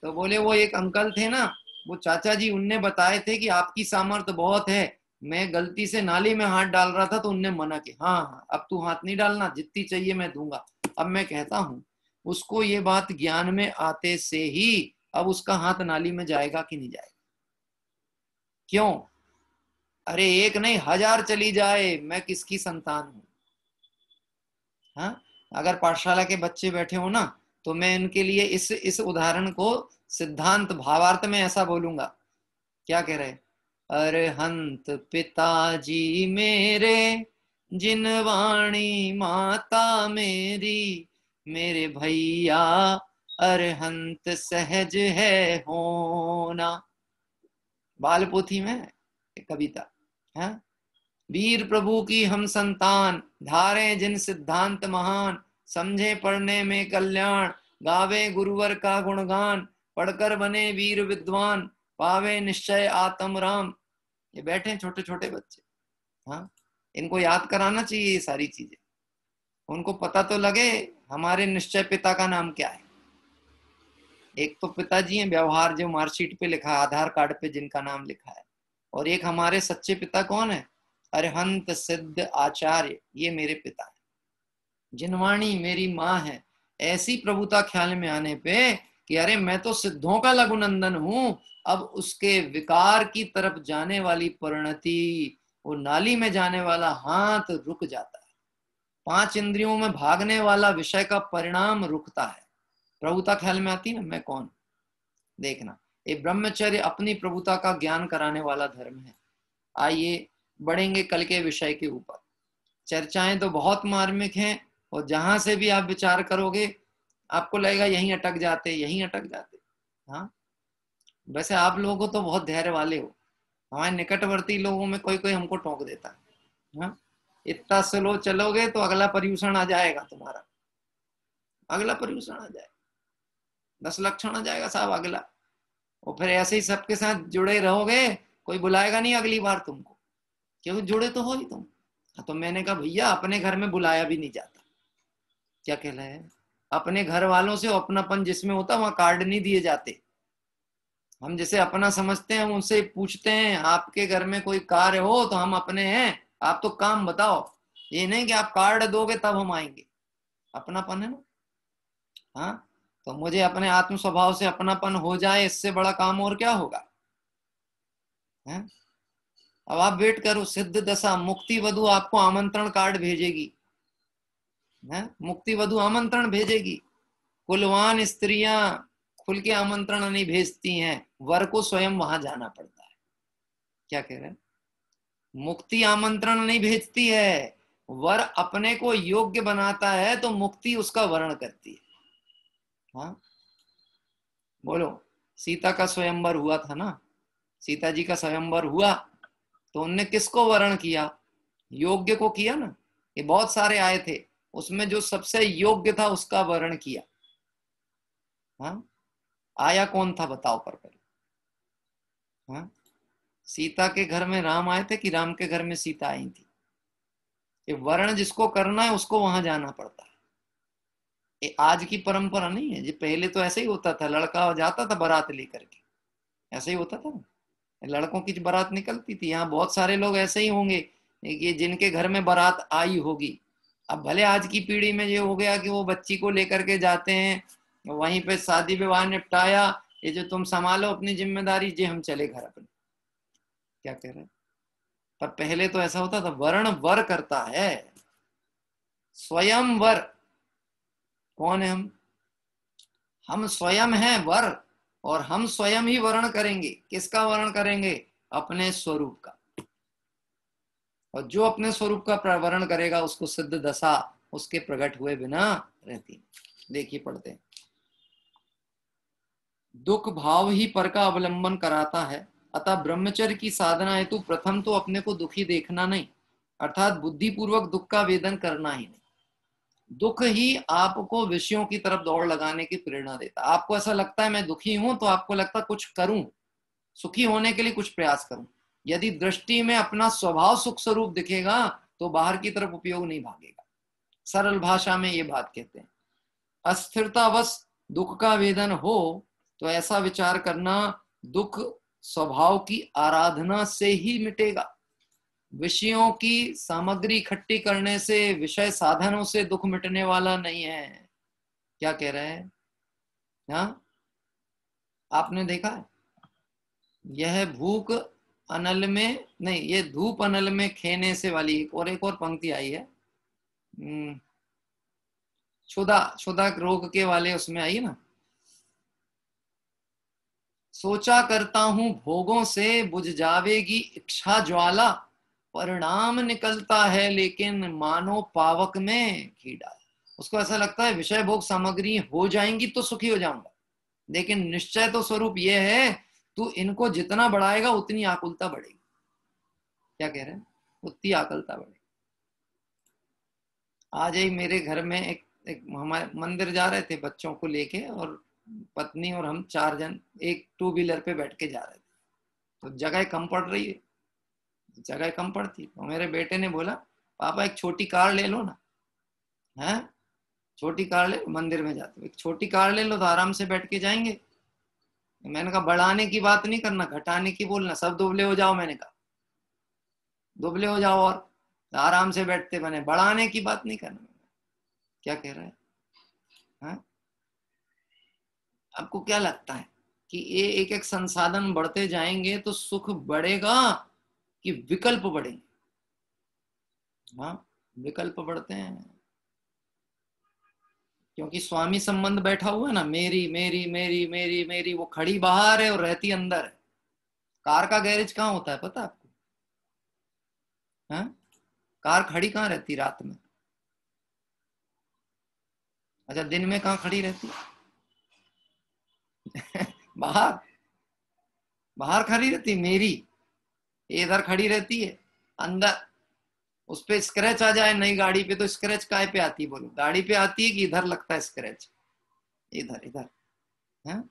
Speaker 6: तो बोले वो एक अंकल थे ना, वो चाचा जी, उनने बताए थे कि आपकी सामर्थ्य बहुत है, मैं गलती से नाली में हाथ डाल रहा था तो उनने मना किया। हाँ हाँ, अब तू हाथ नहीं डालना, जितनी चाहिए मैं दूंगा। अब मैं कहता हूं, उसको ये बात ज्ञान में आते से ही अब उसका हाथ नाली में जाएगा कि नहीं जाएगा? क्यों? अरे एक नहीं 1000 चली जाए, मैं किसकी संतान हूं? हाँ, अगर पाठशाला के बच्चे बैठे हो ना, तो मैं इनके लिए इस उदाहरण को सिद्धांत भावार्थ में ऐसा बोलूंगा। क्या कह रहे? अरहंत पिताजी मेरे, जिनवाणी माता मेरी, मेरे भैया अरहंत सहज है होना। बाल पोथी में एक कविता है। वीर प्रभु की हम संतान, धारे जिन सिद्धांत महान, समझे पढ़ने में कल्याण, गावे गुरुवर का गुणगान, पढ़कर बने वीर विद्वान, पावे निश्चय आत्म राम। ये बैठे छोटे छोटे बच्चे, हाँ, इनको याद कराना चाहिए ये सारी चीजें, उनको पता तो लगे हमारे निश्चय पिता का नाम क्या है। एक तो पिताजी हैं व्यवहार, जो मार्कशीट पे लिखा है, आधार कार्ड पे जिनका नाम लिखा है, और एक हमारे सच्चे पिता कौन है? अरहंत सिद्ध आचार्य, ये मेरे पिता है। जिनवाणी मेरी माँ है। ऐसी प्रभुता ख्याल में आने पे कि अरे मैं तो सिद्धों का लघुनंदन हूं, अब उसके विकार की तरफ जाने वाली परिणति, वो नाली में जाने वाला हाथ रुक जाता है। 5 इंद्रियों में भागने वाला विषय का परिणाम रुकता है। प्रभुता ख्याल में आती है ना, मैं कौन? देखना, ये ब्रह्मचर्य अपनी प्रभुता का ज्ञान कराने वाला धर्म है। आइए बढ़ेंगे कल के विषय के ऊपर। चर्चाएं तो बहुत मार्मिक हैं, और जहां से भी आप विचार करोगे आपको लगेगा यहीं अटक जाते, यहीं अटक जाते। हाँ, वैसे आप लोगों को तो बहुत धैर्य वाले हो, हमारे निकटवर्ती लोगों में कोई कोई हमको टोक देता है। हाँ, इतना स्लो चलोगे तो अगला पर्यूषण आ जाएगा तुम्हारा, अगला पर्यूषण आ जाएगा, 10 लक्षण आ जाएगा साहब अगला। और फिर ऐसे ही सबके साथ जुड़े रहोगे, कोई बुलाएगा नहीं अगली बार तुमको, क्योंकि जुड़े तो हो ही तुम। तो मैंने कहा भैया अपने घर में बुलाया भी नहीं जाता। क्या कह रहे हैं? अपने घर वालों से अपनापन जिसमें होता वहां कार्ड नहीं दिए जाते। हम जिसे अपना समझते हैं उनसे पूछते हैं आपके घर में कोई कार्य हो तो हम अपने हैं, आप तो काम बताओ। ये नहीं कि आप कार्ड दोगे तब हम आएंगे। अपनापन है ना। हाँ, तो मुझे अपने आत्म स्वभाव से अपनापन हो जाए, इससे बड़ा काम और क्या होगा? है? अब आप वेट करो, सिद्ध दशा मुक्ति वधु आपको आमंत्रण कार्ड भेजेगी, है? मुक्ति वधु आमंत्रण भेजेगी। कुलवान स्त्रियां खुल के आमंत्रण नहीं भेजती हैं, वर को स्वयं वहां जाना पड़ता है। क्या कह रहे हैं? मुक्ति आमंत्रण नहीं भेजती है, वर अपने को योग्य बनाता है तो मुक्ति उसका वर्ण करती है। हाँ, बोलो, सीता का स्वयंवर हुआ था ना, सीता जी का स्वयंवर हुआ तो उनने किसको वर्ण किया? योग्य को किया ना। ये बहुत सारे आए थे, उसमें जो सबसे योग्य था उसका वर्ण किया। हाँ, आया कौन था बताओ पर पहले। हाँ, सीता के घर में राम आए थे कि राम के घर में सीता आई थी? ये वर्ण जिसको करना है उसको वहां जाना पड़ता है। ये आज की परंपरा नहीं है, ये पहले तो ऐसे ही होता था, लड़का जाता था बारात लेकर के, ऐसे ही होता था ना, लड़कों की बारात निकलती थी। यहाँ बहुत सारे लोग ऐसे ही होंगे कि जिनके घर में बारात आई होगी। अब भले आज की पीढ़ी में ये हो गया कि वो बच्ची को लेकर के जाते हैं, वहीं पे शादी विवाह निपटाया, ये जो तुम संभालो अपनी जिम्मेदारी, जे हम चले घर अपने। क्या कह रहे हैं? पर पहले तो ऐसा होता था, वर्ण वर करता है, स्वयं वर। कौन है हम स्वयं हैं वर, और हम स्वयं ही वर्ण करेंगे। किसका वर्ण करेंगे? अपने स्वरूप का। और जो अपने स्वरूप का वर्ण करेगा उसको सिद्ध दशा उसके प्रकट हुए बिना रहती। देखिए पढ़ते हैं, दुख भाव ही पर का अवलंबन कराता है, अतः ब्रह्मचर्य की साधना हेतु प्रथम तो अपने को दुखी देखना नहीं, अर्थात बुद्धिपूर्वक दुख का वेदन करना ही नहीं। दुख ही आपको विषयों की तरफ दौड़ लगाने की प्रेरणा देता है। आपको ऐसा लगता है मैं दुखी हूं, तो आपको लगता है कुछ करूं, सुखी होने के लिए कुछ प्रयास करूं। यदि दृष्टि में अपना स्वभाव सुख स्वरूप दिखेगा तो बाहर की तरफ उपयोग नहीं भागेगा। सरल भाषा में ये बात कहते हैं। अस्थिरतावश दुख का वेदन हो तो ऐसा विचार करना, दुख स्वभाव की आराधना से ही मिटेगा। विषयों की सामग्री इकट्ठी करने से, विषय साधनों से दुख मिटने वाला नहीं है। क्या कह रहे हैं? हाँ, आपने देखा है, यह भूख अनल में नहीं, ये धूप अनल में खेने से वाली एक और पंक्ति आई है, क्षुधा रोग के वाले, उसमें आई ना, सोचा करता हूं भोगों से बुझ जावेगी इच्छा ज्वाला, परिणाम निकलता है लेकिन मानो पावक में घी डाल। उसको ऐसा लगता है विषय भोग सामग्री हो जाएंगी तो सुखी हो जाऊंगा, लेकिन निश्चय तो स्वरूप यह है, तू इनको जितना बढ़ाएगा उतनी आकुलता बढ़ेगी। क्या कह रहे हैं? उतनी आकुलता बढ़ेगी। आज ही मेरे घर में एक हमारे मंदिर जा रहे थे बच्चों को लेके, और पत्नी और हम 4 जन एक 2 व्हीलर पे बैठ के जा रहे थे। तो जगह कम पड़ रही है, जगह कम पड़ती, तो मेरे बेटे ने बोला पापा एक छोटी कार ले लो ना। है, छोटी कार ले, मंदिर में जाते हो एक छोटी कार ले लो तो आराम से बैठ के जाएंगे। मैंने कहा बढ़ाने की बात नहीं करना, घटाने की बोलना, सब दुबले हो जाओ। मैंने कहा दुबले हो जाओ और आराम से बैठते बने, बढ़ाने की बात नहीं करना। क्या कह रहा है? हाँ? आपको क्या लगता है कि ये एक एक संसाधन बढ़ते जाएंगे तो सुख बढ़ेगा कि विकल्प बढ़ेंगे? हाँ, विकल्प बढ़ते हैं, क्योंकि स्वामी संबंध बैठा हुआ है ना, मेरी मेरी मेरी मेरी मेरी। वो खड़ी बाहर है और रहती अंदर है। कार का गैरेज कहाँ होता है पता आपको? हाँ? कार खड़ी कहाँ रहती रात में? अच्छा, दिन में कहाँ खड़ी रहती? बाहर, बाहर खड़ी रहती। मेरी इधर खड़ी रहती है अंदर। उस पे स्क्रैच आ जाए नई गाड़ी पे तो स्क्रैच काय पे आती है बोलो? गाड़ी पे आती है कि इधर लगता है स्क्रैच? इधर, इधर। है?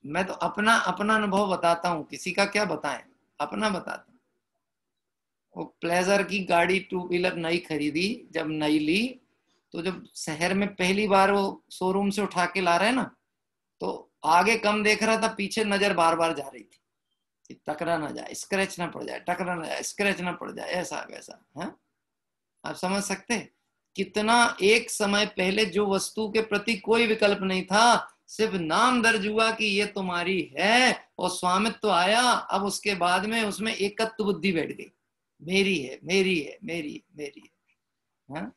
Speaker 6: मैं तो अपना अपना अनुभव बताता हूँ, किसी का क्या बताएं, अपना बताता हूँ। वो प्लेजर की गाड़ी 2 व्हीलर नई खरीदी, जब नई ली तो जब शहर में पहली बार वो शोरूम से उठा के ला रहे हैं ना, तो आगे कम देख रहा था, पीछे नजर बार बार जा रही थी कि टकरा ना जाए, स्क्रैच ना पड़ जाए, टकरा ना जाए, स्क्रैच ना पड़ जाए, ऐसा वैसा। है? आप समझ सकते हैं कितना एक समय पहले जो वस्तु के प्रति कोई विकल्प नहीं था, सिर्फ नाम दर्ज हुआ कि ये तुम्हारी है और स्वामित्व तो आया, अब उसके बाद में उसमें एकत्व बुद्धि बैठ गई, मेरी है मेरी है मेरी है मेरी है।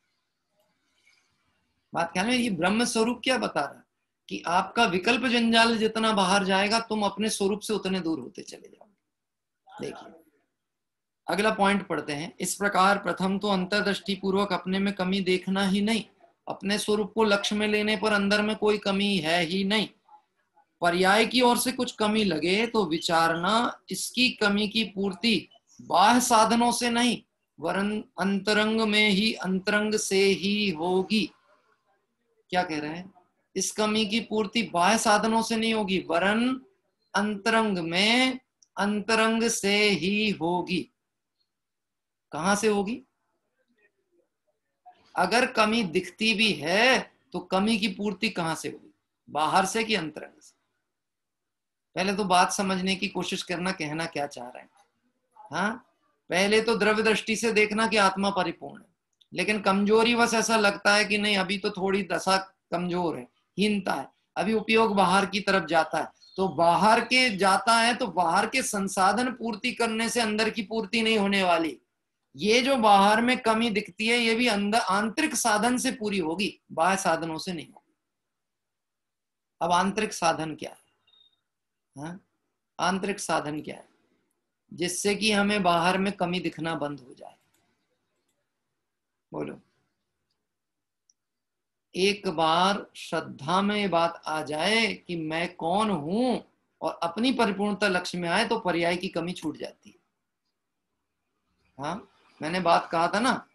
Speaker 6: बात क्या है? ये ब्रह्म स्वरूप क्या बता रहा है कि आपका विकल्प जंजाल जितना बाहर जाएगा, तुम अपने स्वरूप से उतने दूर होते चले जाओगे। देखिए अगला पॉइंट पढ़ते हैं। इस प्रकार प्रथम तो अंतर्दृष्टि पूर्वक अपने में कमी देखना ही नहीं, अपने स्वरूप को लक्ष्य में लेने पर अंदर में कोई कमी है ही नहीं। पर्याय की ओर से कुछ कमी लगे तो विचारना, इसकी कमी की पूर्ति बाह्य साधनों से नहीं वरन अंतरंग में ही, अंतरंग से ही होगी। क्या कह रहे हैं? इस कमी की पूर्ति बाह्य साधनों से नहीं होगी वरन अंतरंग में, अंतरंग से ही होगी। कहां से होगी? अगर कमी दिखती भी है तो कमी की पूर्ति कहां से होगी? बाहर से कि अंतरंग से? पहले तो बात समझने की कोशिश करना, कहना क्या चाह रहे हैं। हाँ, पहले तो द्रव्य दृष्टि से देखना कि आत्मा परिपूर्ण है, लेकिन कमजोरी बस ऐसा लगता है कि नहीं अभी तो थोड़ी दशा कमजोर है, हीनता है, अभी उपयोग बाहर की तरफ जाता है। तो बाहर के जाता है तो बाहर के संसाधन पूर्ति करने से अंदर की पूर्ति नहीं होने वाली। ये जो बाहर में कमी दिखती है ये भी अंदर आंतरिक साधन से पूरी होगी, बाह्य साधनों से नहीं होगी। अब आंतरिक साधन क्या है? हाँ? आंतरिक साधन क्या है जिससे कि हमें बाहर में कमी दिखना बंद हो जाए? बोलो। एक बार श्रद्धा में ये बात आ जाए कि मैं कौन हूं और अपनी परिपूर्णता लक्ष्य में आए तो पर्याय की कमी छूट जाती है। हाँ, मैंने बात कहा था ना,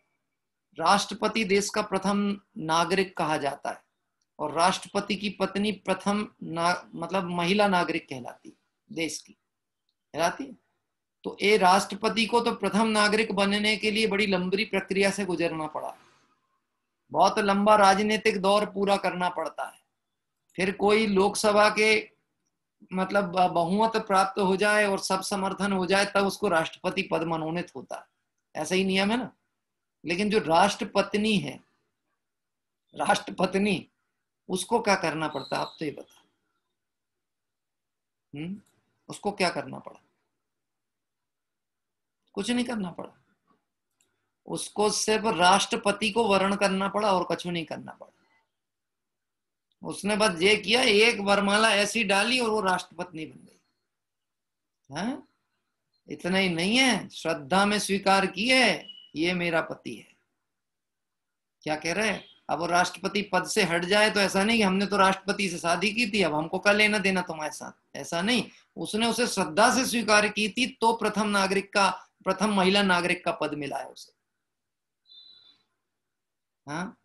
Speaker 6: राष्ट्रपति देश का प्रथम नागरिक कहा जाता है और राष्ट्रपति की पत्नी प्रथम मतलब महिला नागरिक कहलाती देश की कहलाती। तो ये राष्ट्रपति को तो प्रथम नागरिक बनने के लिए बड़ी लंबी प्रक्रिया से गुजरना पड़ा, बहुत लंबा राजनीतिक दौर पूरा करना पड़ता है। फिर कोई लोकसभा के मतलब बहुमत प्राप्त हो जाए और सब समर्थन हो जाए तब उसको राष्ट्रपति पद मनोनीत होता है, ऐसा ही नियम है ना। लेकिन जो राष्ट्रपत्नी है, राष्ट्रपत्नी, उसको क्या करना पड़ता है आप तो ये बता। उसको क्या करना पड़ा? कुछ नहीं करना पड़ा, उसको सिर्फ राष्ट्रपति को वर्ण करना पड़ा और कुछ नहीं करना पड़ा। उसने बस ये किया, एक वरमाला ऐसी डाली और वो राष्ट्रपति बन गई। हाँ, इतना ही नहीं है, श्रद्धा में स्वीकार की है ये मेरा पति है। क्या कह रहे हैं? अब वो राष्ट्रपति पद से हट जाए तो ऐसा नहीं कि हमने तो राष्ट्रपति से शादी की थी अब हमको क्या लेना देना तुम्हारे साथ, ऐसा नहीं। उसने उसे श्रद्धा से स्वीकार की थी तो प्रथम महिला नागरिक का पद मिला है उसे। हाँ,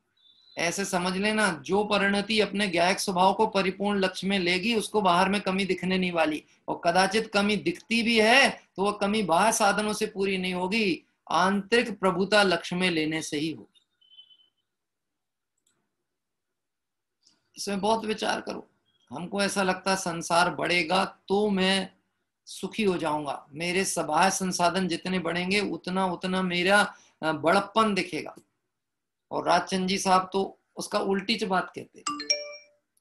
Speaker 6: ऐसे समझ लेना, जो परिणति अपने गायक स्वभाव को परिपूर्ण लक्ष्य में लेगी उसको बाहर में कमी दिखने नहीं वाली, और कदाचित कमी दिखती भी है तो वह कमी बाहर साधनों से पूरी नहीं होगी, आंतरिक प्रभुता लक्ष्य में लेने से ही होगी। इसमें बहुत विचार करो। हमको ऐसा लगता है संसार बढ़ेगा तो मैं सुखी हो जाऊंगा, मेरे सबाह संसाधन जितने बढ़ेंगे उतना उतना मेरा बड़प्पन दिखेगा। और राजचंद जी साहब तो उसका उल्टी च बात कहते हैं।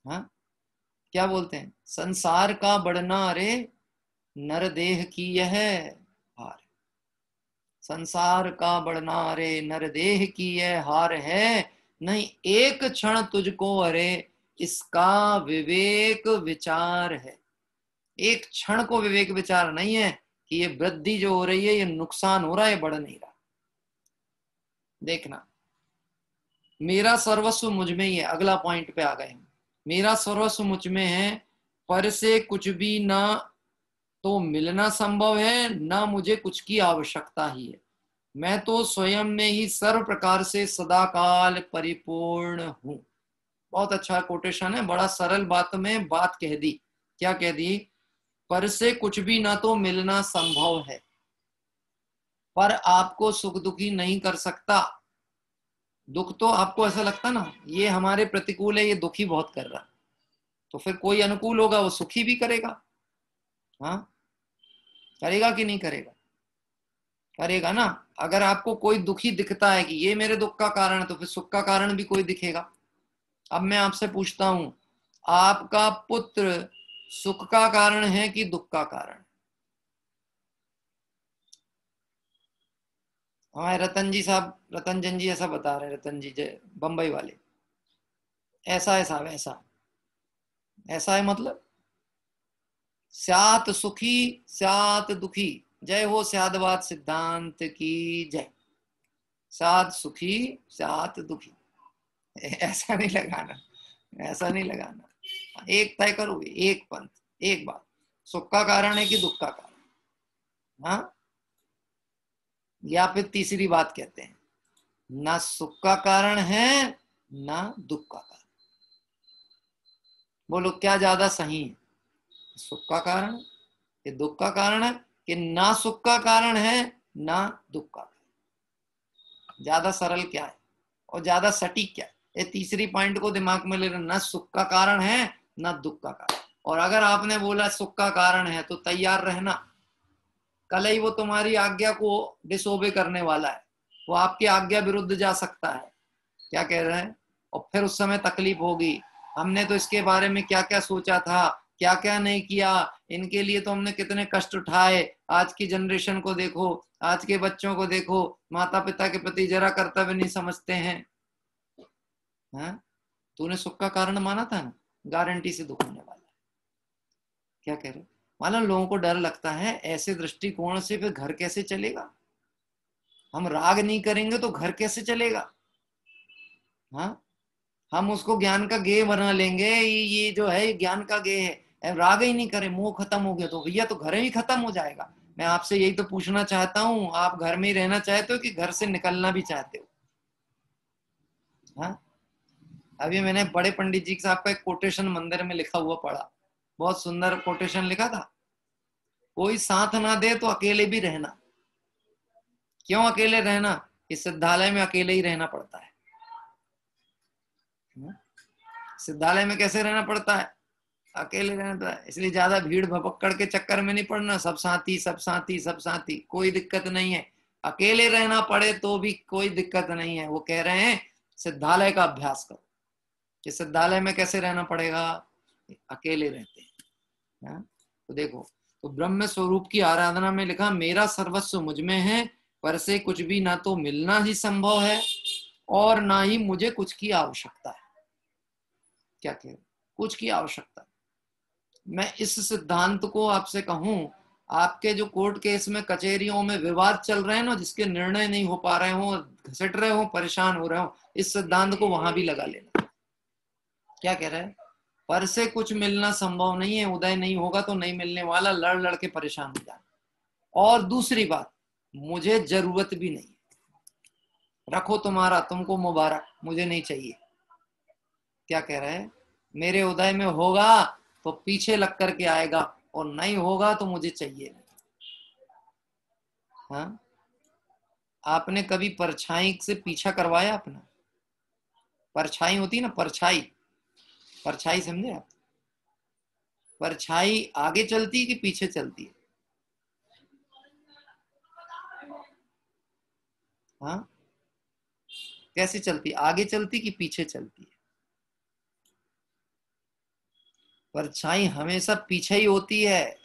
Speaker 6: हाँ, क्या बोलते हैं? संसार का बढ़ना रे नर देह की यह हार, संसार का बढ़ना रे नर देह की यह हार है, नहीं एक क्षण तुझको अरे इसका विवेक विचार है। एक क्षण को विवेक विचार नहीं है कि ये वृद्धि जो हो रही है ये नुकसान हो रहा है, ये बढ़ नहीं रहा। देखना, मेरा सर्वस्व मुझ में ही है। अगला पॉइंट पे आ गए हम। मेरा सर्वस्व मुझ में है, पर से कुछ भी ना तो मिलना संभव है, ना मुझे कुछ की आवश्यकता ही है। मैं तो स्वयं में ही सर्व प्रकार से सदाकाल परिपूर्ण हूं। बहुत अच्छा कोटेशन है, बड़ा सरल बात में बात कह दी। क्या कह दी? पर से कुछ भी ना तो मिलना संभव है, पर आपको सुख दुखी नहीं कर सकता। दुख तो आपको ऐसा लगता ना ये हमारे प्रतिकूल है, ये दुखी बहुत कर रहा, तो फिर कोई अनुकूल होगा वो सुखी भी करेगा। हाँ, करेगा कि नहीं करेगा? करेगा ना। अगर आपको कोई दुखी दिखता है कि ये मेरे दुख का कारण है, तो फिर सुख का कारण भी कोई दिखेगा। अब मैं आपसे पूछता हूं, आपका पुत्र सुख का कारण है कि दुख का कारण? हमारे रतन जन जी ऐसा बता रहे, रतन जी बंबई वाले, ऐसा है साहब, ऐसा है। मतलब स्यात सुखी स्यात दुखी, जय हो स्यादवाद सिद्धांत की जय। स्यात सुखी स्यात दुखी, ऐसा नहीं लगाना, ऐसा नहीं लगाना। एक तय करोगे, एक पंथ, एक बात, सुख का कारण है कि दुख का कारण? हाँ, या फिर तीसरी बात कहते हैं, ना सुख का कारण है ना दुख का कारण। बोलो क्या ज्यादा सही है? सुख का कारण ये दुख का कारण है, कि ना सुख का कारण है ना दुख का कारण? ज्यादा सरल क्या है और ज्यादा सटीक क्या है? ये तीसरी पॉइंट को दिमाग में ले लेना, ना सुख का कारण है ना दुख का कारण। और अगर आपने बोला सुख का कारण है तो तैयार रहना, कल ही वो तुम्हारी आज्ञा को डिसोबे करने वाला है, वो आपकी आज्ञा विरुद्ध जा सकता है। क्या कह रहे हैं? और फिर उस समय तकलीफ होगी, हमने तो इसके बारे में क्या क्या सोचा था, क्या क्या नहीं किया, इनके लिए तो हमने कितने कष्ट उठाए। आज की जनरेशन को देखो, आज के बच्चों को देखो, माता पिता के प्रति जरा कर्तव्य नहीं समझते हैं। हाँ, तूने सुख का कारण माना था ना, गारंटी से दुख होने वाला है। क्या कह रहे? मालूम लोगों को डर लगता है, ऐसे दृष्टिकोण से फिर घर कैसे चलेगा? हम राग नहीं करेंगे तो घर कैसे चलेगा? हाँ, हम उसको ज्ञान का गेय बना लेंगे, ये जो है ज्ञान का गेय है, राग ही नहीं करे, मोह खत्म हो गया तो भैया तो घर ही खत्म हो जाएगा। मैं आपसे यही तो पूछना चाहता हूँ, आप घर में ही रहना चाहते हो कि घर से निकलना भी चाहते हो? हाँ, अभी मैंने बड़े पंडित जी साहब का एक कोटेशन मंदिर में लिखा हुआ पढ़ा, बहुत सुंदर कोटेशन लिखा था, कोई साथ ना दे तो अकेले भी रहना। क्यों अकेले रहना? इस सिद्धालय में अकेले ही रहना पड़ता है। सिद्धालय में कैसे रहना पड़ता है? अकेले रहना पड़ता है। इसलिए ज्यादा भीड़ भपक्कड़ के चक्कर में नहीं पड़ना, सब साथी सब साथी सब साथी, कोई दिक्कत नहीं है। अकेले रहना पड़े तो भी कोई दिक्कत नहीं है। वो कह रहे हैं सिद्धालय का अभ्यास करो। कि सिद्धालय में कैसे रहना पड़ेगा? अकेले रहते हैं। तो देखो, तो ब्रह्म स्वरूप की आराधना में लिखा मेरा सर्वस्व मुझ में है, पर से कुछ भी ना तो मिलना ही संभव है और ना ही मुझे कुछ की आवश्यकता है। क्या कह रहे? कुछ की आवश्यकता। मैं इस सिद्धांत को आपसे कहूं, आपके जो कोर्ट केस में कचहरियों में विवाद चल रहे हैं ना, जिसके निर्णय नहीं हो पा रहे हो, घसट रहे हो, परेशान हो रहे हो, इस सिद्धांत को वहां भी लगा लेना। क्या कह रहे हैं? पर से कुछ मिलना संभव नहीं है, उदय नहीं होगा तो नहीं मिलने वाला, लड़ लड़ के परेशान हो जाना। और दूसरी बात, मुझे जरूरत भी नहीं, रखो तुम्हारा, तुमको मुबारक, मुझे नहीं चाहिए। क्या कह रहे हैं? मेरे उदय में होगा तो पीछे लग करके आएगा और नहीं होगा तो मुझे चाहिए नहीं। हाँ, आपने कभी परछाई से पीछा करवाया अपना? परछाई होती ना, परछाई, परछाई समझे आप? परछाई आगे चलती है कि पीछे चलती है? हाँ, कैसे चलती? आगे चलती कि पीछे चलती है? परछाई हमेशा पीछे ही होती है।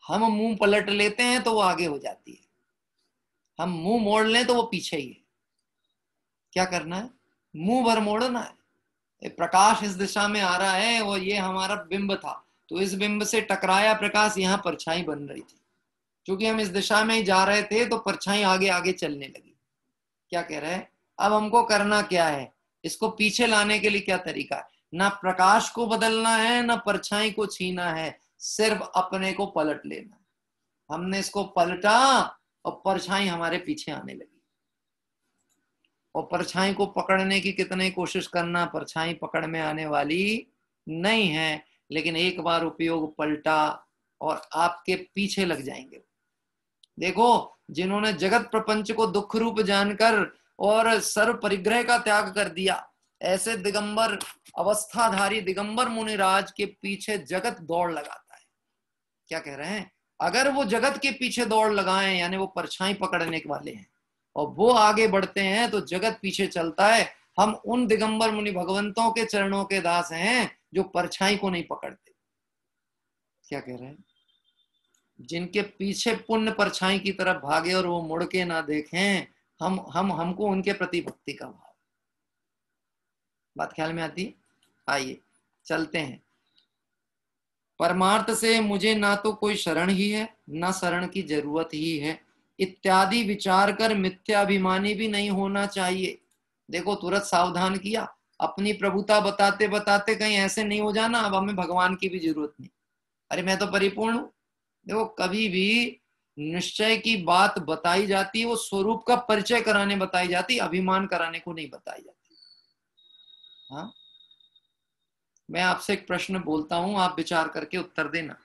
Speaker 6: हम मुंह पलट लेते हैं तो वो आगे हो जाती है, हम मुंह मोड़ लें तो वो पीछे ही है। क्या करना है? मुंह भर मोड़ना है। प्रकाश इस दिशा में आ रहा है और ये हमारा बिंब था, तो इस बिंब से टकराया प्रकाश, यहाँ परछाई बन रही थी। क्योंकि हम इस दिशा में ही जा रहे थे तो परछाई आगे आगे चलने लगी। क्या कह रहे हैं? अब हमको करना क्या है? इसको पीछे लाने के लिए क्या तरीका है? ना प्रकाश को बदलना है, ना परछाई को छीना है, सिर्फ अपने को पलट लेना। हमने इसको पलटा और परछाई हमारे पीछे आने लगी। और परछाई को पकड़ने की कितने कोशिश करना, परछाई पकड़ में आने वाली नहीं है। लेकिन एक बार उपयोग पलटा और आपके पीछे लग जाएंगे। देखो, जिन्होंने जगत प्रपंच को दुख रूप जानकर और सर्व परिग्रह का त्याग कर दिया, ऐसे दिगंबर अवस्थाधारी दिगंबर मुनिराज के पीछे जगत दौड़ लगाता है। क्या कह रहे हैं? अगर वो जगत के पीछे दौड़ लगाएं, यानी वो परछाई पकड़ने के वाले हैं और वो आगे बढ़ते हैं तो जगत पीछे चलता है। हम उन दिगंबर मुनि भगवंतों के चरणों के दास हैं जो परछाई को नहीं पकड़ते। क्या कह रहे हैं? जिनके पीछे पुण्य परछाई की तरफ भागे और वो मुड़ के ना देखें, हमको उनके प्रति भक्ति का भाव। बात ख्याल में आती है? आइए चलते हैं। परमार्थ से मुझे ना तो कोई शरण ही है, ना शरण की जरूरत ही है, इत्यादि विचार कर मिथ्याभिमानी भी नहीं होना चाहिए। देखो, तुरंत सावधान किया, अपनी प्रभुता बताते बताते कहीं ऐसे नहीं हो जाना अब हमें भगवान की भी जरूरत नहीं, अरे मैं तो परिपूर्ण हूं। देखो, कभी भी निश्चय की बात बताई जाती है, वो स्वरूप का परिचय कराने बताई जाती, अभिमान कराने को नहीं बताई जाती। हाँ, मैं आपसे एक प्रश्न बोलता हूं, आप विचार करके उत्तर देना।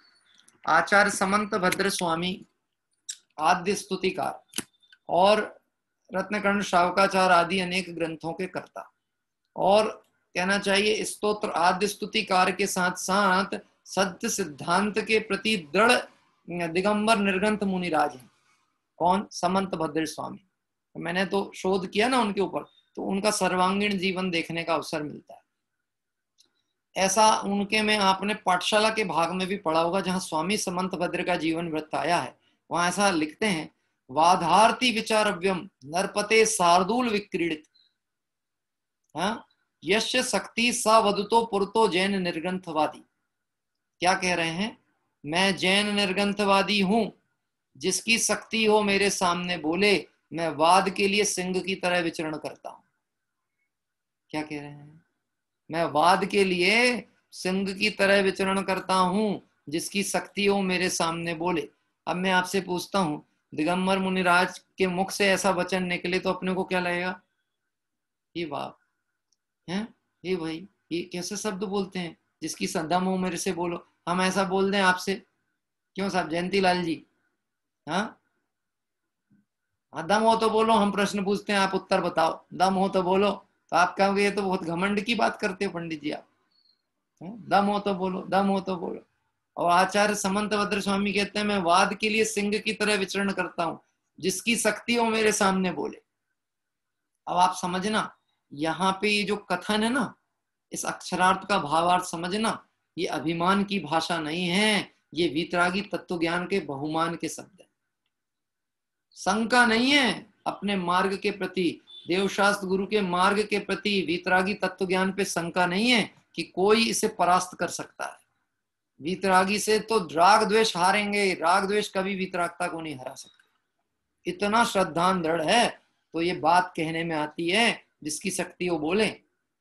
Speaker 6: आचार्य समंत भद्र स्वामी आद्य स्तुतिकार और रत्नकर्ण शावकाचार आदि अनेक ग्रंथों के कर्ता, और कहना चाहिए स्तोत्र आद्य स्तुतिकार के साथ साथ सत्य सिद्धांत के प्रति दृढ़ दिगंबर निर्ग्रंथ मुनिराज हैं। कौन? समंत भद्र स्वामी। तो मैंने तो शोध किया ना उनके ऊपर, तो उनका सर्वांगीण जीवन देखने का अवसर मिलता है। ऐसा उनके में आपने पाठशाला के भाग में भी पढ़ा होगा, जहां स्वामी समंत भद्र का जीवन वृत्त आया है। वहां ऐसा लिखते हैं, वाधार्थी विचारव्यम नरपते शार्दूल विक्रीडित, यश शक्ति सा वदुतो पुरतो जैन निर्ग्रंथवादी। क्या कह रहे हैं? मैं जैन निर्ग्रंथवादी हूं, जिसकी शक्ति हो मेरे सामने बोले, मैं वाद के लिए सिंह की तरह विचरण करता हूं। क्या कह रहे हैं? मैं वाद के लिए सिंह की तरह विचरण करता हूं, जिसकी शक्ति हो मेरे सामने बोले। अब मैं आपसे पूछता हूं, दिगंबर मुनिराज के मुख से ऐसा वचन निकले तो अपने को क्या लगेगा? ये वाह, हैं? ये भाई ये कैसे शब्द बोलते हैं, जिसकी दम हो मेरे से बोलो। हम ऐसा बोल दें आपसे, क्यों साहब जयंती लाल जी? हाँ, दम हो तो बोलो, हम प्रश्न पूछते हैं आप उत्तर बताओ, दम हो तो बोलो। तो आप कहोगे ये तो बहुत घमंड की बात करते हो पंडित जी आप। दम हो तो बोलो, दम हो तो बोलो। और आचार्य समंतभद्र स्वामी कहते हैं मैं वाद के लिए सिंह की तरह विचरण करता हूं, जिसकी शक्ति हो मेरे सामने बोले। अब आप समझना, यहाँ पे ये जो कथन है ना, इस अक्षरार्थ का भावार्थ समझना, ये अभिमान की भाषा नहीं है, ये वीतरागी तत्व ज्ञान के बहुमान के शब्द है। शंका नहीं है अपने मार्ग के प्रति, देवशास्त्र गुरु के मार्ग के प्रति वीतरागी तत्व ज्ञान पे शंका नहीं है कि कोई इसे परास्त कर सकता है। वीतरागी से तो राग द्वेष हारेंगे, राग द्वेष कभी वीतरागता को नहीं हरा सकते। इतना श्रद्धान दृढ़ है तो ये बात कहने में आती है, जिसकी शक्ति वो बोले।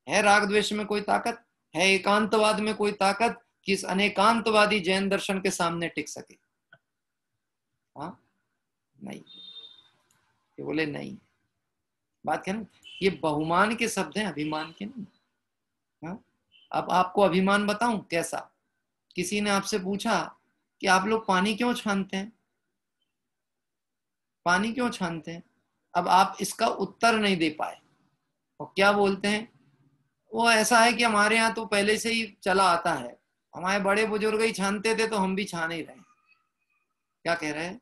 Speaker 6: है राग द्वेष में कोई ताकत? है एकांतवाद में कोई ताकत कि इस अनेकांतवादी जैन दर्शन के सामने टिक सके? हाँ, नहीं। ये बोले नहीं। बात क्या ना, ये बहुमान के शब्द हैं, अभिमान के नहीं। हाँ, अब आपको अभिमान बताऊं कैसा। किसी ने आपसे पूछा कि आप लोग पानी क्यों छानते हैं, पानी क्यों छानते हैं? अब आप इसका उत्तर नहीं दे पाए और क्या बोलते हैं, वो ऐसा है कि हमारे यहाँ तो पहले से ही चला आता है, हमारे बड़े बुजुर्ग ही छानते थे तो हम भी छान ही रहे। क्या कह रहे हैं?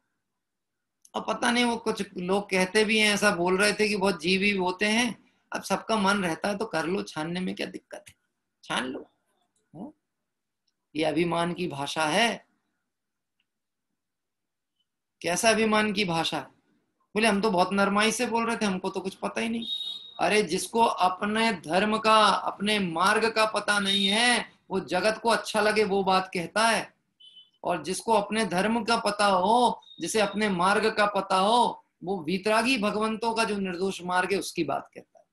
Speaker 6: और पता नहीं वो कुछ लोग कहते भी हैं, ऐसा बोल रहे थे कि बहुत जीवी होते हैं। अब सबका मन रहता है तो कर लो, छानने में क्या दिक्कत है, छान लो। ये अभिमान की भाषा है। कैसा अभिमान की भाषा है? बोले हम तो बहुत नरमाई से बोल रहे थे, हमको तो कुछ पता ही नहीं। अरे जिसको अपने धर्म का, अपने मार्ग का पता नहीं है, वो जगत को अच्छा लगे वो बात कहता है। और जिसको अपने धर्म का पता हो, जिसे अपने मार्ग का पता हो, वो वीतरागी भगवंतों का जो निर्दोष मार्ग है उसकी बात कहता है।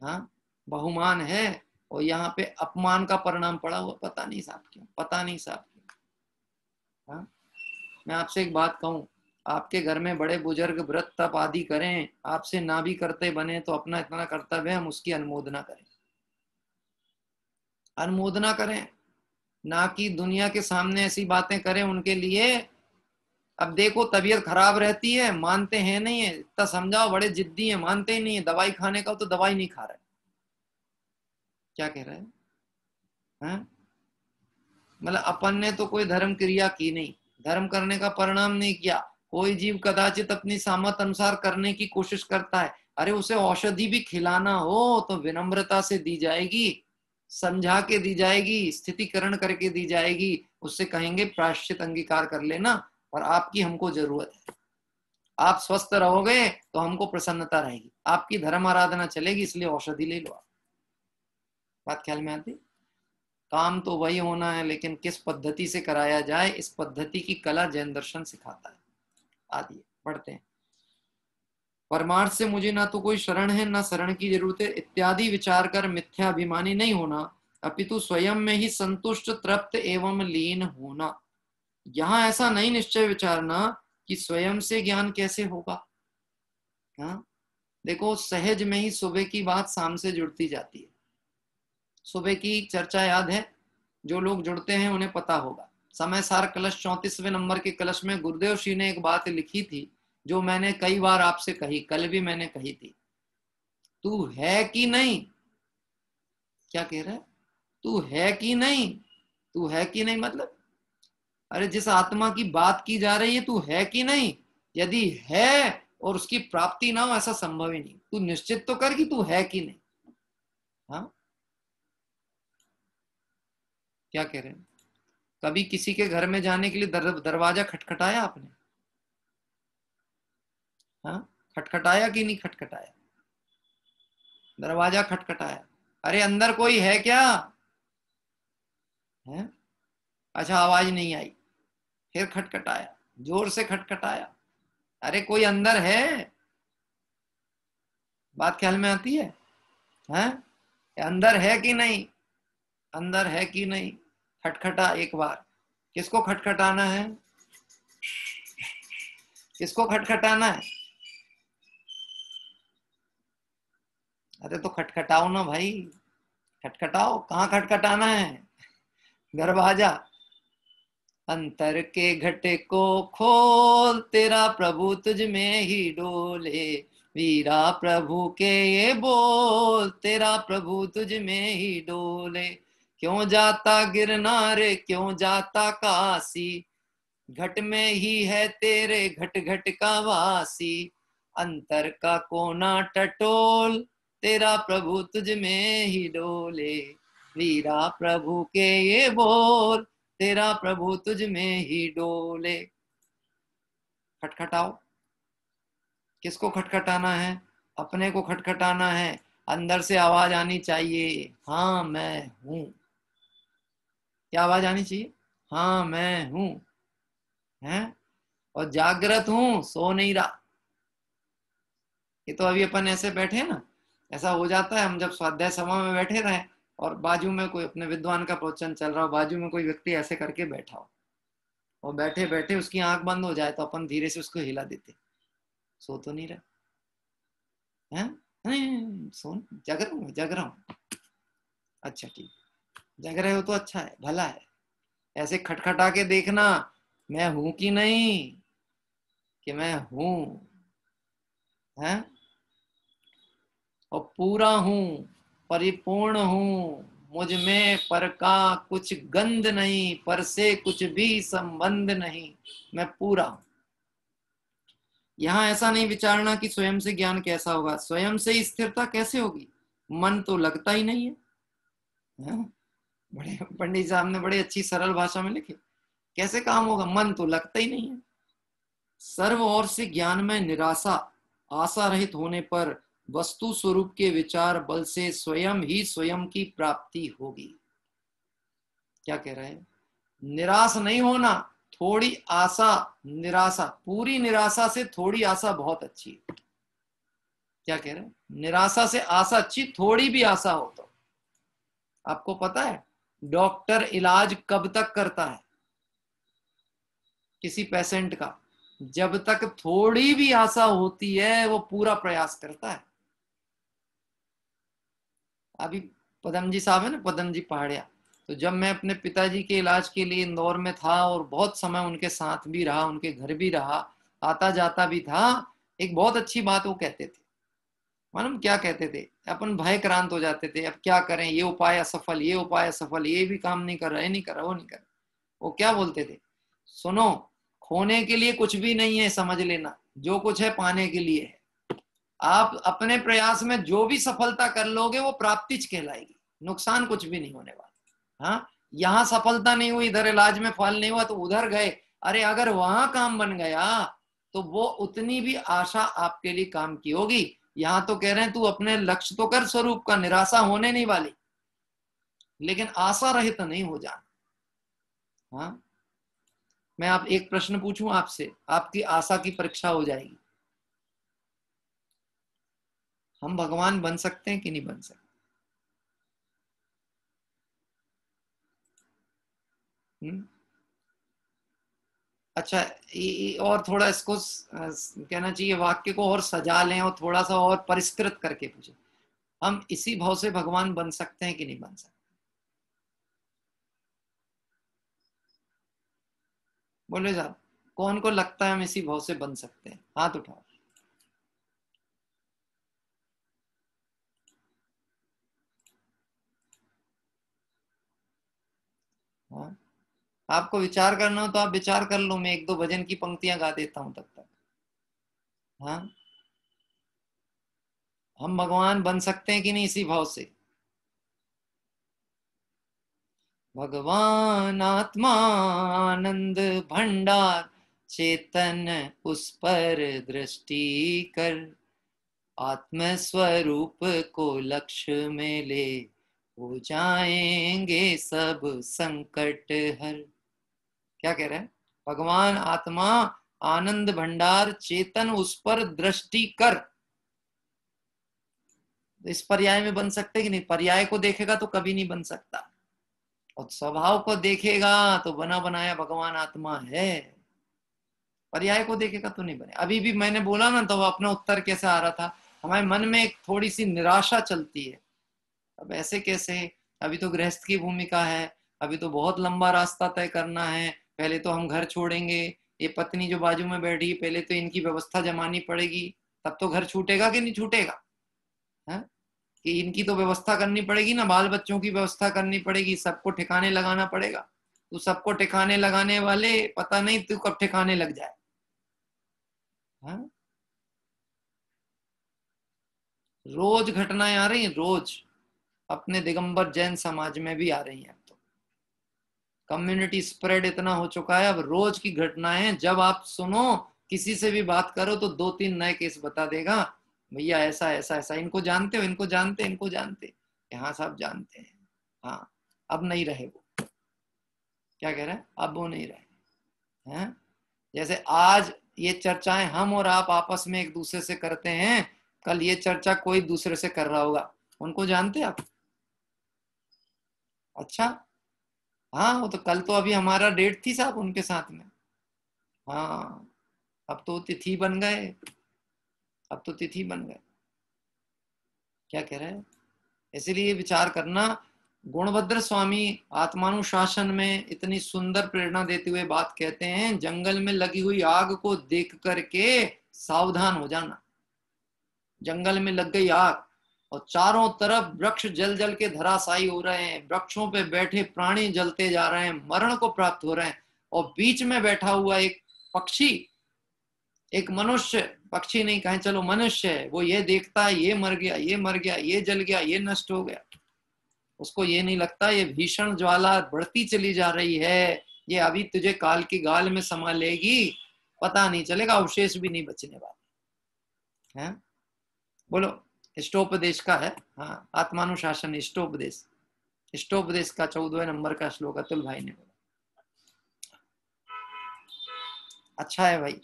Speaker 6: हाँ, बहुमान है और यहाँ पे अपमान का परिणाम पड़ा हुआ, पता नहीं साहब क्यों, पता नहीं साहब क्यों। हाँ, मैं आपसे एक बात कहूं, आपके घर में बड़े बुजुर्ग व्रत तप आदि करें, आपसे ना भी करते बने तो अपना इतना कर्तव्य है हम उसकी अनुमोदना करें, अनुमोदना करें, ना कि दुनिया के सामने ऐसी बातें करें उनके लिए। अब देखो तबीयत खराब रहती है, मानते हैं नहीं है, इतना समझाओ, बड़े जिद्दी हैं, मानते ही नहीं है। दवाई खाने का तो दवाई नहीं खा रहे। क्या कह रहे हैं? मतलब अपन ने तो कोई धर्म क्रिया की नहीं, धर्म करने का परिणाम नहीं किया। कोई जीव कदाचित अपनी सामर्थ अनुसार करने की कोशिश करता है, अरे उसे औषधि भी खिलाना हो तो विनम्रता से दी जाएगी, समझा के दी जाएगी, स्थितिकरण करके दी जाएगी। उससे कहेंगे प्रायश्चित अंगीकार कर लेना और आपकी हमको जरूरत है, आप स्वस्थ रहोगे तो हमको प्रसन्नता रहेगी, आपकी धर्म आराधना चलेगी, इसलिए औषधि ले लो आप। बात ख्याल में आती? काम तो वही होना है, लेकिन किस पद्धति से कराया जाए, इस पद्धति की कला जैन दर्शन सिखाता है। आदि पढ़ते हैं। परमार्थ से मुझे ना तो कोई शरण है ना शरण की जरूरत है इत्यादि विचार कर मिथ्या अभिमानी नहीं होना, अपितु स्वयं में ही संतुष्ट तृप्त एवं लीन होना। यहां ऐसा नहीं निश्चय विचारना कि स्वयं से ज्ञान कैसे होगा। हाँ, देखो सहज में ही सुबह की बात शाम से जुड़ती जाती है। सुबह की चर्चा याद है? जो लोग जुड़ते हैं उन्हें पता होगा। समय सार कलश 34वें नंबर के कलश में गुरुदेव श्री ने एक बात लिखी थी जो मैंने कई बार आपसे कही, कल भी मैंने कही थी। तू है कि नहीं? क्या कह रहा है? तू है कि नहीं? तू है कि नहीं मतलब, अरे जिस आत्मा की बात की जा रही है तू है कि नहीं? यदि है और उसकी प्राप्ति ना हो, ऐसा संभव ही नहीं। तू निश्चित तो कर कि तू है कि नहीं। हाँ, क्या कह रहे हैं? कभी किसी के घर में जाने के लिए दरवाजा खटखटाया आपने? हाँ, खटखटाया कि नहीं खटखटाया? दरवाजा खटखटाया, अरे अंदर कोई है क्या? है? अच्छा, आवाज नहीं आई, फिर खटखटाया, जोर से खटखटाया, अरे कोई अंदर है? बात ख्याल में आती है? हैं? अंदर है कि नहीं? अंदर है कि नहीं? खटखटा एक बार। किसको खटखटाना है? किसको खटखटाना है? अरे तो खटखटाओ ना भाई, खटखटाओ। कहाँ खटखटाना है? दरवाजा। अंतर के घट को खोल, तेरा प्रभु तुझ में ही डोले, वीरा प्रभु के ये बोल, तेरा प्रभु तुझ में ही डोले। क्यों जाता गिरनार, क्यों जाता काशी, घट में ही है तेरे घट घट का वासी। अंतर का कोना टटोल, तेरा प्रभु तुझ में ही डोले, वीरा प्रभु के ये बोल, तेरा प्रभु तुझ में ही डोले। खटखटाओ। किसको खटखटाना है? अपने को खटखटाना है। अंदर से आवाज आनी चाहिए, हाँ मैं हूं। क्या आवाज आनी चाहिए? हाँ मैं हूं। हैं? और जागृत हूं, सो नहीं रहा। ये तो अभी अपन ऐसे बैठे हैं ना, ऐसा हो जाता है हम जब स्वाध्याय सभा में बैठे रहे और बाजू में कोई अपने विद्वान का प्रवचन चल रहा हो, बाजू में कोई व्यक्ति ऐसे करके बैठा हो और बैठे बैठे उसकी आंख बंद हो जाए तो अपन धीरे से उसको हिला देते। सो तो नहीं रहा है? सो जग रहा हूँ, जग रहा हूँ। अच्छा ठीक, जग रहे हो तो अच्छा है, भला है। ऐसे खटखटा के देखना, मैं हूं कि नहीं, कि मैं हूं है और पूरा हूं, परिपूर्ण हूं, मुझ में पर का कुछ गंध नहीं, पर से कुछ भी संबंध नहीं, मैं पूरा हूं। यहां ऐसा नहीं विचारना कि स्वयं से ज्ञान कैसा होगा, स्वयं से स्थिरता कैसे होगी, मन तो लगता ही नहीं है? बड़े पंडित साहब ने बड़े अच्छी सरल भाषा में लिखे, कैसे काम होगा? मन तो लगता ही नहीं है। सर्व ओर से ज्ञान में निराशा, आशा रहित होने पर वस्तु स्वरूप के विचार बल से स्वयं ही स्वयं की प्राप्ति होगी। क्या कह रहे हैं? निराश नहीं होना, थोड़ी आशा, निराशा, पूरी निराशा से थोड़ी आशा बहुत अच्छी है। क्या कह रहे हैं? निराशा से आशा अच्छी, थोड़ी भी आशा हो तो। आपको पता है डॉक्टर इलाज कब तक करता है किसी पेशेंट का? जब तक थोड़ी भी आशा होती है वो पूरा प्रयास करता है। अभी पदम जी साहब है ना, पदम जी पहाड़िया, तो जब मैं अपने पिताजी के इलाज के लिए इंदौर में था और बहुत समय उनके साथ भी रहा, उनके घर भी रहा, आता जाता भी था, एक बहुत अच्छी बात वो कहते थे। मालूम क्या कहते थे? अपन भयक्रांत हो जाते थे, अब क्या करें, ये उपाय असफल, ये उपाय असफल, ये भी काम नहीं कर रहा, ये नहीं कर रहा, वो नहीं कर रहा। वो क्या बोलते थे? सुनो, खोने के लिए कुछ भी नहीं है, समझ लेना, जो कुछ है पाने के लिए है। आप अपने प्रयास में जो भी सफलता कर लोगे वो प्राप्तिच कहलाएगी, नुकसान कुछ भी नहीं होने वाला। हाँ, यहाँ सफलता नहीं हुई, इधर इलाज में फल नहीं हुआ तो उधर गए, अरे अगर वहां काम बन गया तो वो उतनी भी आशा आपके लिए काम की होगी। यहाँ तो कह रहे हैं तू अपने लक्ष्य तो कर स्वरूप का, निराशा होने नहीं वाली, लेकिन आशा रहित नहीं हो जाना। हाँ, मैं आप एक प्रश्न पूछूं आपसे, आपकी आशा की परीक्षा हो जाएगी। हम भगवान बन सकते हैं कि नहीं बन सकते? अच्छा, और थोड़ा इसको कहना चाहिए, वाक्य को और सजा लें और थोड़ा सा और परिष्कृत करके पूछे, हम इसी भाव से भगवान बन सकते हैं कि नहीं बन सकते? बोले साहब, कौन को लगता है हम इसी भाव से बन सकते हैं? हाथ उठाओ। हाँ, आपको विचार करना हो तो आप विचार कर लो, मैं एक दो भजन की पंक्तियां गा देता हूं तब तक। हाँ, हम भगवान बन सकते हैं कि नहीं इसी भाव से? भगवान आत्मा आनंद भंडार, चेतन उस पर दृष्टि कर, आत्म स्वरूप को लक्ष्य में ले, हो जाएंगे सब संकट हर। क्या कह रहे हैं? भगवान आत्मा आनंद भंडार, चेतन उस पर दृष्टि कर। इस पर्याय में बन सकते कि नहीं? पर्याय को देखेगा तो कभी नहीं बन सकता, और स्वभाव को देखेगा तो बना बनाया भगवान आत्मा है। पर्याय को देखेगा तो नहीं बने। अभी भी मैंने बोला ना, तो अपना उत्तर कैसे आ रहा था, हमारे मन में एक थोड़ी सी निराशा चलती है, अब ऐसे कैसे, अभी तो गृहस्थ की भूमिका है, अभी तो बहुत लंबा रास्ता तय करना है, पहले तो हम घर छोड़ेंगे, ये पत्नी जो बाजू में बैठी पहले तो इनकी व्यवस्था जमानी पड़ेगी, तब तो घर छूटेगा कि नहीं छूटेगा, है कि इनकी तो व्यवस्था करनी पड़ेगी ना, बाल बच्चों की व्यवस्था करनी पड़ेगी, सबको ठिकाने लगाना पड़ेगा। तो सबको ठिकाने लगाने वाले, पता नहीं तू कब ठिकाने लग जाए। है? रोज घटनाएं आ रही हैं, रोज अपने दिगंबर जैन समाज में भी आ रही हैं। अब तो कम्युनिटी स्प्रेड इतना हो चुका है, अब रोज की घटनाएं, जब आप सुनो किसी से भी बात करो तो 2-3 नए केस बता देगा, भैया ऐसा ऐसा ऐसा, इनको जानते हो, इनको जानते, इनको जानते, हाँ साहब जानते हैं। हाँ, अब नहीं रहे वो, क्या कह रहे हैं, अब वो नहीं रहे हैं। जैसे आज ये चर्चाएं हम और आप आपस में एक दूसरे से करते हैं, कल ये चर्चा कोई दूसरे से कर रहा होगा, उनको जानते आप? अच्छा, हाँ, वो तो कल तो अभी हमारा डेट थी साहब उनके साथ में। हाँ, अब तो तिथि बन गए, अब तो तिथि बन गए, क्या कह रहे हैं। इसलिए विचार करना, गुणभद्र स्वामी आत्मानुशासन में इतनी सुंदर प्रेरणा देते हुए बात कहते हैं, जंगल में लगी हुई आग को देख करके सावधान हो जाना। जंगल में लग गई आग और चारों तरफ वृक्ष जल जल के धराशायी हो रहे हैं, वृक्षों पे बैठे प्राणी जलते जा रहे हैं, मरण को प्राप्त हो रहे हैं, और बीच में बैठा हुआ एक पक्षी, एक मनुष्य, पक्षी नहीं कहें, चलो मनुष्य है, वो ये देखता है ये मर गया, ये मर गया, ये जल गया, ये नष्ट हो गया, उसको ये नहीं लगता ये भीषण ज्वाला बढ़ती चली जा रही है, ये अभी तुझे काल की गाल में समा लेगी, पता नहीं चलेगा, अवशेष भी नहीं बचने वाले हैं। बोलो, इष्टोपदेश का है, हाँ, आत्मानुशासन इष्टोपदेश, इष्टोपदेश का 14वें नंबर का श्लोक अतुल भाई ने बोला। अच्छा है भाई,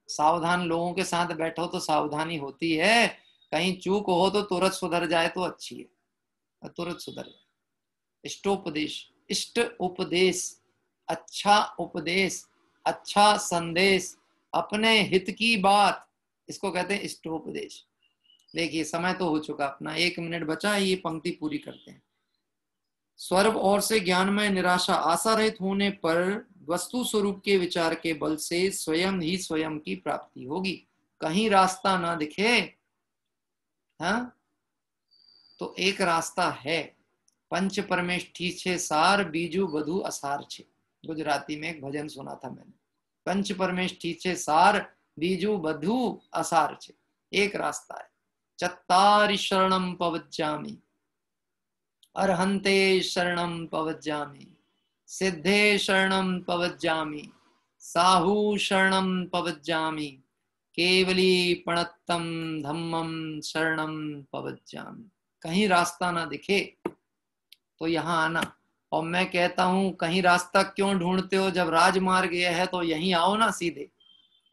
Speaker 6: सावधान लोगों के साथ बैठो तो सावधानी होती है, कहीं चूक हो तो तुरंत सुधर जाए तो अच्छी है, तुरंत सुधर जाए। इष्टोपदेश, इष्ट उपदेश, अच्छा उपदेश, अच्छा संदेश, अपने हित की बात, इसको कहते हैं इष्टोपदेश। देखिए समय तो हो चुका अपना, 1 मिनट बचा है, ये पंक्ति पूरी करते हैं। स्वर्ग और से ज्ञानमय निराशा, आशा रहित होने पर वस्तु स्वरूप के विचार के बल से स्वयं ही स्वयं की प्राप्ति होगी, कहीं रास्ता ना दिखे। हाँ, तो एक रास्ता है, पंच परमेष्ठी छे सार, बीजू बधु असार छे। गुजराती में एक भजन सुना था मैंने, पंच परमेष्ठी छे सार, बीजू बधु असार छे। एक रास्ता है, चत्तारि शरणं पवज्जामि, अर्हन्ते शरणं पवज्जामि, सिद्धे शरणं पवज्जामि, साहू शरणं पवज्जामि, केवली पणत्तम धम्मम शरणं पवज्जामि। कहीं रास्ता ना दिखे तो यहाँ आना, और मैं कहता हूं कहीं रास्ता क्यों ढूंढते हो, जब राजमार्ग यह है तो यहीं आओ ना सीधे।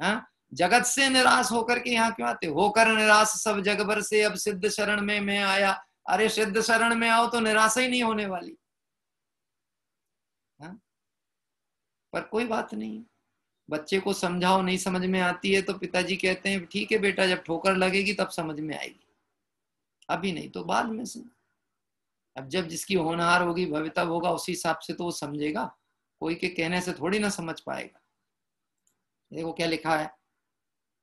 Speaker 6: हाँ, जगत से निराश होकर के यहाँ क्यों आते, होकर निराश सब जग भर से, अब सिद्ध शरण में मैं आया। अरे सिद्ध शरण में आओ तो निराशा ही नहीं होने वाली। हाँ? पर कोई बात नहीं, बच्चे को समझाओ, नहीं समझ में आती है तो पिताजी कहते हैं ठीक है बेटा, जब ठोकर लगेगी तब समझ में आएगी, अभी नहीं तो बाद में से। अब जब जिसकी होनहार होगी, भवितव्य होगा, उसी हिसाब से तो वो समझेगा, कोई के कहने से थोड़ी ना समझ पाएगा। देखो क्या लिखा है,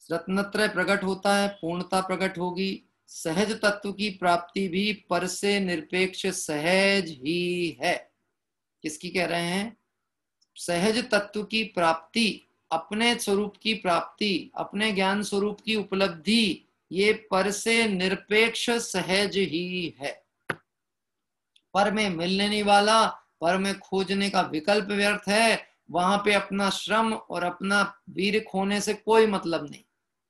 Speaker 6: रत्नत्रय प्रकट होता है, पूर्णता प्रकट होगी, सहज तत्व की प्राप्ति भी पर से निरपेक्ष सहज ही है। किसकी कह रहे हैं? सहज तत्व की प्राप्ति, अपने स्वरूप की प्राप्ति, अपने ज्ञान स्वरूप की उपलब्धि, ये पर से निरपेक्ष सहज ही है। पर में मिलने नहीं वाला, पर में खोजने का विकल्प व्यर्थ है, वहां पे अपना श्रम और अपना वीर खोने से कोई मतलब नहीं।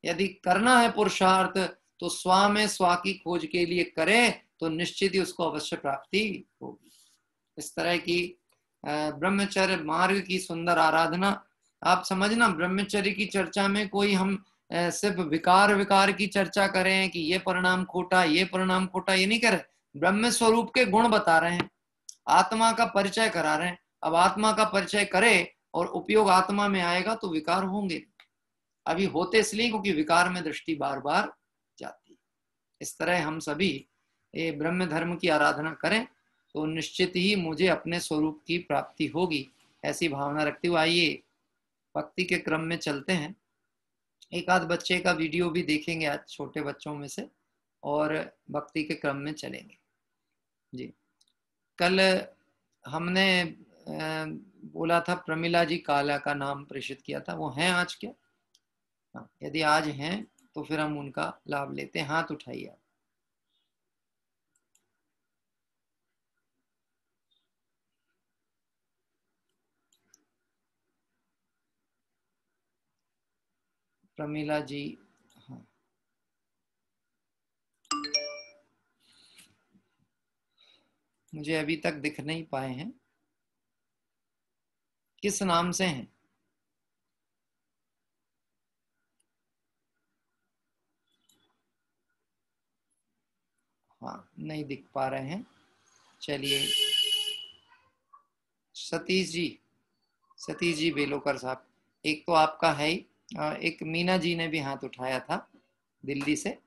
Speaker 6: यदि करना है पुरुषार्थ तो स्वा में स्वा की खोज के लिए करे तो निश्चित ही उसको अवश्य प्राप्ति होगी। इस तरह की ब्रह्मचर्य मार्ग की सुंदर आराधना। आप समझना, ब्रह्मचर्य की चर्चा में कोई हम सिर्फ विकार की चर्चा करें कि ये परिणाम खोटा, ये परिणाम खोटा, ये नहीं कर, ब्रह्म स्वरूप के गुण बता रहे हैं, आत्मा का परिचय करा रहे हैं। अब आत्मा का परिचय करे और उपयोग आत्मा में आएगा तो विकार होंगे। अभी होते इसलिए क्योंकि विकार में दृष्टि बार बार जाती। इस तरह हम सभी ये ब्रह्म धर्म की आराधना करें तो निश्चित ही मुझे अपने स्वरूप की प्राप्ति होगी, ऐसी भावना रखते हुए आइए भक्ति के क्रम में चलते हैं। एक आध बच्चे का वीडियो भी देखेंगे आज, छोटे बच्चों में से, और भक्ति के क्रम में चलेंगे। जी, कल हमने बोला था प्रमिला जी काला का नाम प्रेषित किया था, वो हैं आज क्या? हाँ, यदि आज हैं तो फिर हम उनका लाभ लेते हैं। हाथ उठाइए आप। प्रमिला जी, हाँ, मुझे अभी तक दिख नहीं पाए हैं, किस नाम से हैं? हाँ, नहीं दिख पा रहे हैं। चलिए सतीश जी बेलोकर साहब, एक तो आपका है ही, एक मीना जी ने भी हाथ उठाया था दिल्ली से,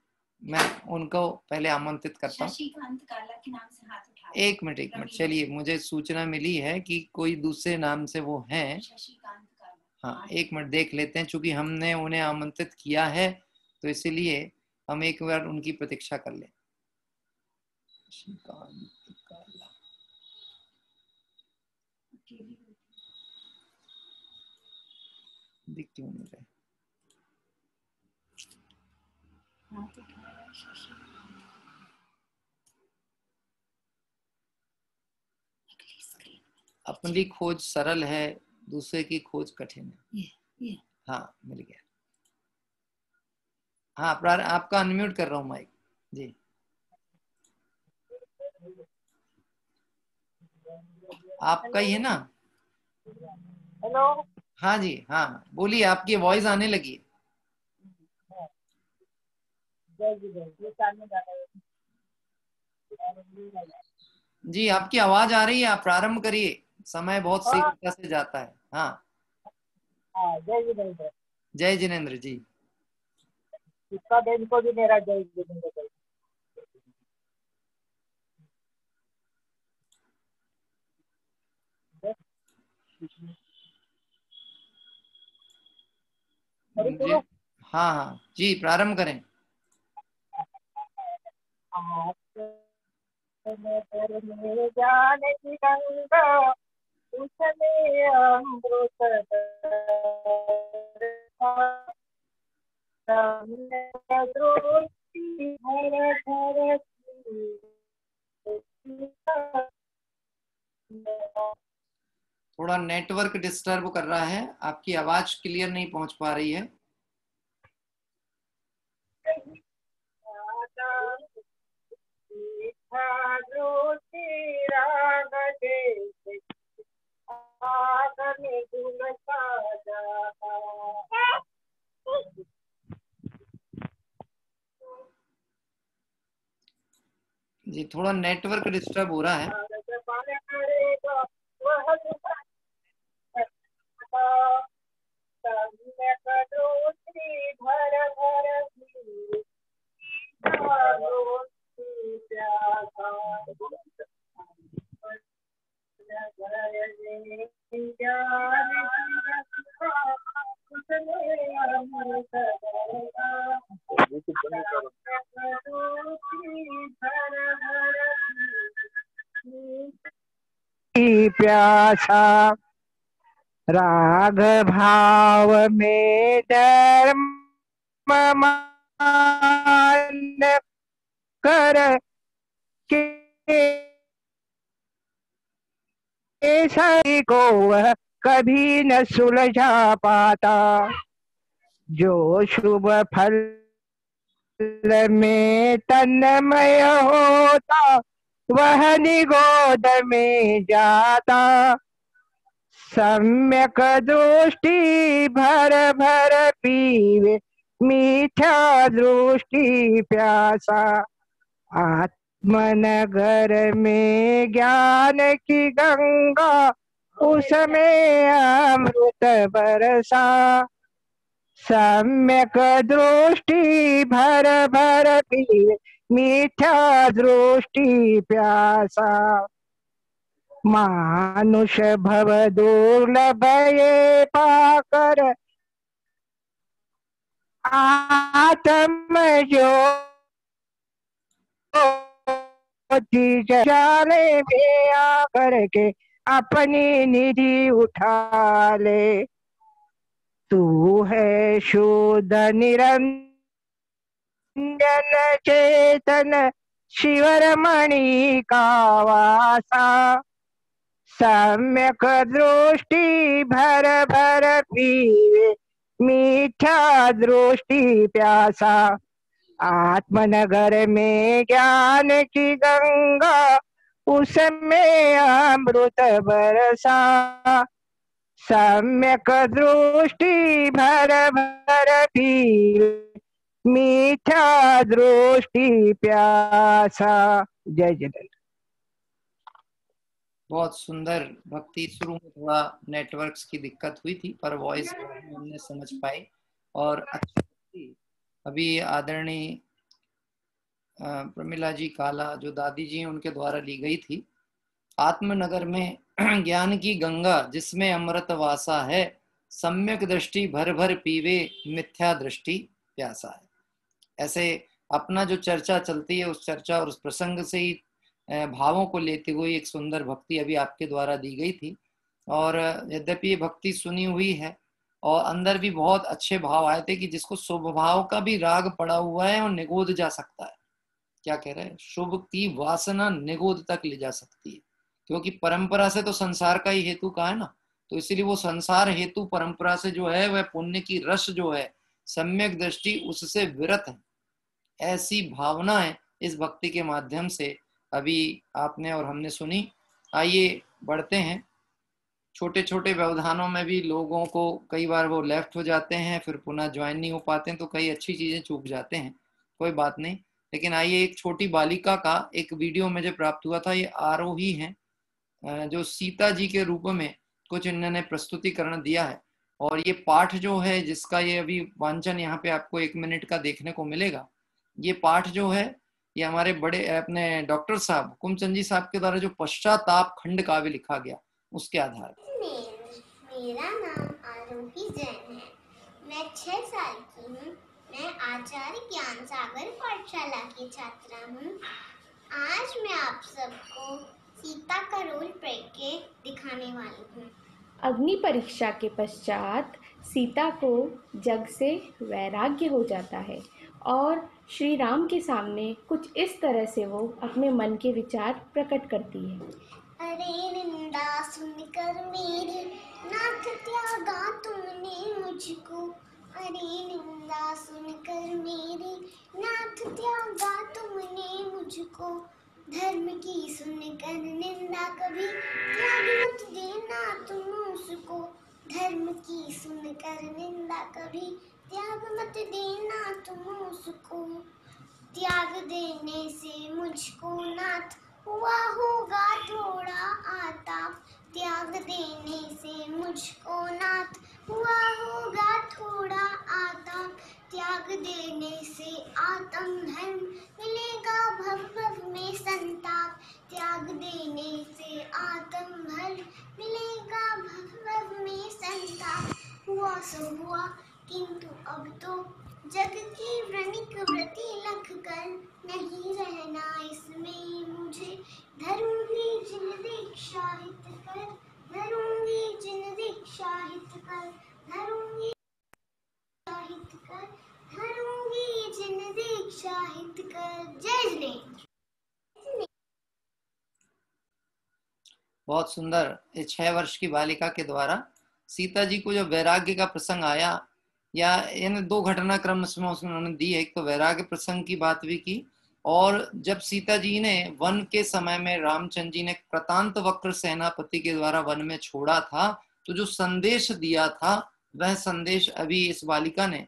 Speaker 6: मैं उनको पहले आमंत्रित करता हूँ।
Speaker 7: शशिकांत काला के नाम से हाथ उठा।
Speaker 6: एक मिनट, चलिए मुझे सूचना मिली है कि कोई दूसरे नाम से वो हैं।
Speaker 7: शशिकांत काला।
Speaker 6: हाँ, एक मिनट देख लेते हैं, चूंकि हमने उन्हें आमंत्रित किया है तो इसीलिए हम एक बार उनकी प्रतीक्षा कर लें। शशिकांत काला, दिख क्यों नहीं रहे? अपनी खोज सरल है, दूसरे की खोज कठिन है।
Speaker 7: ये।
Speaker 6: हाँ, मिल गया। हाँ, आपका अनम्यूट कर रहा हूँ माइक जी। आपका ही है ना?
Speaker 8: हेलो।
Speaker 6: हाँ जी, हाँ बोलिए, आपकी वॉइस आने लगी। जी, आपकी आवाज आ रही है, आप प्रारंभ करिए, समय बहुत शीघ्रता से जाता है। हाँ,
Speaker 8: जय जिनेंद्र।
Speaker 6: जय जिनेंद्र जी।
Speaker 8: इसका दिन को भी मेरा जय जिनेंद्र।
Speaker 6: हाँ हाँ जी, प्रारंभ करें।
Speaker 8: जाने की गंगा उसमें अमृत
Speaker 6: थोड़ा नेटवर्क डिस्टर्ब कर रहा है, आपकी आवाज क्लियर नहीं पहुंच पा रही है। जी, थोड़ा नेटवर्क डिस्टर्ब हो रहा है।
Speaker 8: प्यासा राग भाव में धर्म मान कर के सही को वह कभी न सुलझा पाता। जो शुभ फल में तन्मय होता वह निगोद में जाता। सम्यक दृष्टि भर भर पीवे मीठा दृष्टि प्यासा। आत्मनगर में ज्ञान की गंगा उसमें अमृत बरसा। सम्यक दृष्टि भर भर पीवे मिथ्या दृष्टि प्यासा मानुष भव दुर्लभ ये पाकर आत्म ज्योति जाले में आकर के अपनी निधि उठा ले। तू है शुद्ध निरंजन चेतन शिवरमणि का वासा। सम्यक दृष्टि भर भर पीवे मीठा दृष्टि प्यासा। आत्मनगर में ज्ञान की गंगा उसमें अमृत बरसा। सम्यक दृष्टि भर भर पीवे मीठा दृष्टि प्यासा। जय जगन्नाथ।
Speaker 6: बहुत सुंदर भक्ति। शुरू में थोड़ा नेटवर्क्स की दिक्कत हुई थी पर वॉइस हमने समझ पाई और अच्छी थी। अभी आदरणीय प्रमिला जी काला जो दादी जी हैं उनके द्वारा ली गई थी। आत्मनगर में ज्ञान की गंगा जिसमें अमृत वासा है, सम्यक दृष्टि भर भर पीवे मिथ्या दृष्टि प्यासा है। ऐसे अपना जो चर्चा चलती है उस चर्चा और उस प्रसंग से ही भावों को लेते हुए एक सुंदर भक्ति अभी आपके द्वारा दी गई थी। और यद्यपि ये भक्ति सुनी हुई है और अंदर भी बहुत अच्छे भाव आए थे कि जिसको शुभ भाव का भी राग पड़ा हुआ है और निगोद जा सकता है। क्या कह रहे हैं? शुभ की वासना निगोद तक ले जा सकती है, क्योंकि परंपरा से तो संसार का ही हेतु का है ना। तो इसीलिए वो संसार हेतु परंपरा से जो है वह पुण्य की रस जो है सम्यक दृष्टि उससे विरत है। ऐसी भावना है इस भक्ति के माध्यम से अभी आपने और हमने सुनी। आइए बढ़ते हैं। छोटे छोटे व्यवधानों में भी लोगों को कई बार वो लेफ्ट हो जाते हैं, फिर पुनः ज्वाइन नहीं हो पाते हैं, तो कई अच्छी चीजें चूक जाते हैं। कोई बात नहीं, लेकिन आइए एक छोटी बालिका का एक वीडियो मुझे प्राप्त हुआ था। ये आरोही हैं जो सीता जी के रूप में कुछ इन्होंने प्रस्तुतिकरण दिया है। और ये पाठ जो है जिसका ये अभी वांचन यहाँ पे आपको 1 मिनट का देखने को मिलेगा। ये पाठ जो है ये हमारे बड़े अपने डॉक्टर साहब हुकुमचंद जी साहब के द्वारा जो पश्चाताप खंड काव्य लिखा गया उसके आधार पर।
Speaker 9: मेरा नाम आरोही जैन है। मैं 6 साल की हूँ। मैं आचार्य ज्ञान सागर पाठशाला की छात्रा हूँ। आज मैं आप सबको सीता का रोल प्ले के दिखाने वाली हूँ।
Speaker 10: अग्नि परीक्षा के पश्चात सीता को जग से वैराग्य हो जाता है और श्री राम के सामने कुछ इस तरह से वो अपने मन के विचार प्रकट करती है।
Speaker 9: अरे निंदा सुनकर मेरी नाथ त्यागा तुमने मुझको। अरे निंदा सुनकर मेरी नाथ त्यागा तुमने मुझको। धर्म की सुनकर निंदा कभी त्याग मत देना तुम उसको। धर्म की सुनकर निंदा कभी त्याग मत देना तुम उसको। त्याग देने से मुझको नाथ हुआ होगा थोड़ा आताप। त्याग देने से मुझको नाथ हुआ होगा थोड़ा आताप। त्याग देने से आत्म धर्म मिलेगा भव भव में संताप। त्याग देने से आत्म धर्म मिलेगा भव भव में संताप। हुआ सो हुआ किंतु अब तो जग की व्रणिक व्रति लख कर नहीं रहना इसमें मुझे। धरूंगी जिन दीक्षा हित कर। धरूंगी जिन दीक्षा हित कर। धरूंगी हित कर। धरूंगी जिन दीक्षा हित कर। जय जिनेंद्र।
Speaker 6: बहुत सुंदर। ये 6 वर्ष की बालिका के द्वारा सीता जी को जो वैराग्य का प्रसंग आया, या इन 2 घटनाक्रम उसमें उन्होंने दी है। एक तो वैराग्य प्रसंग की बात भी की, और जब सीता जी ने वन के समय में रामचंद्र जी ने प्रतांत वक्र सेनापति के द्वारा वन में छोड़ा था, तो जो संदेश दिया था वह संदेश अभी इस बालिका ने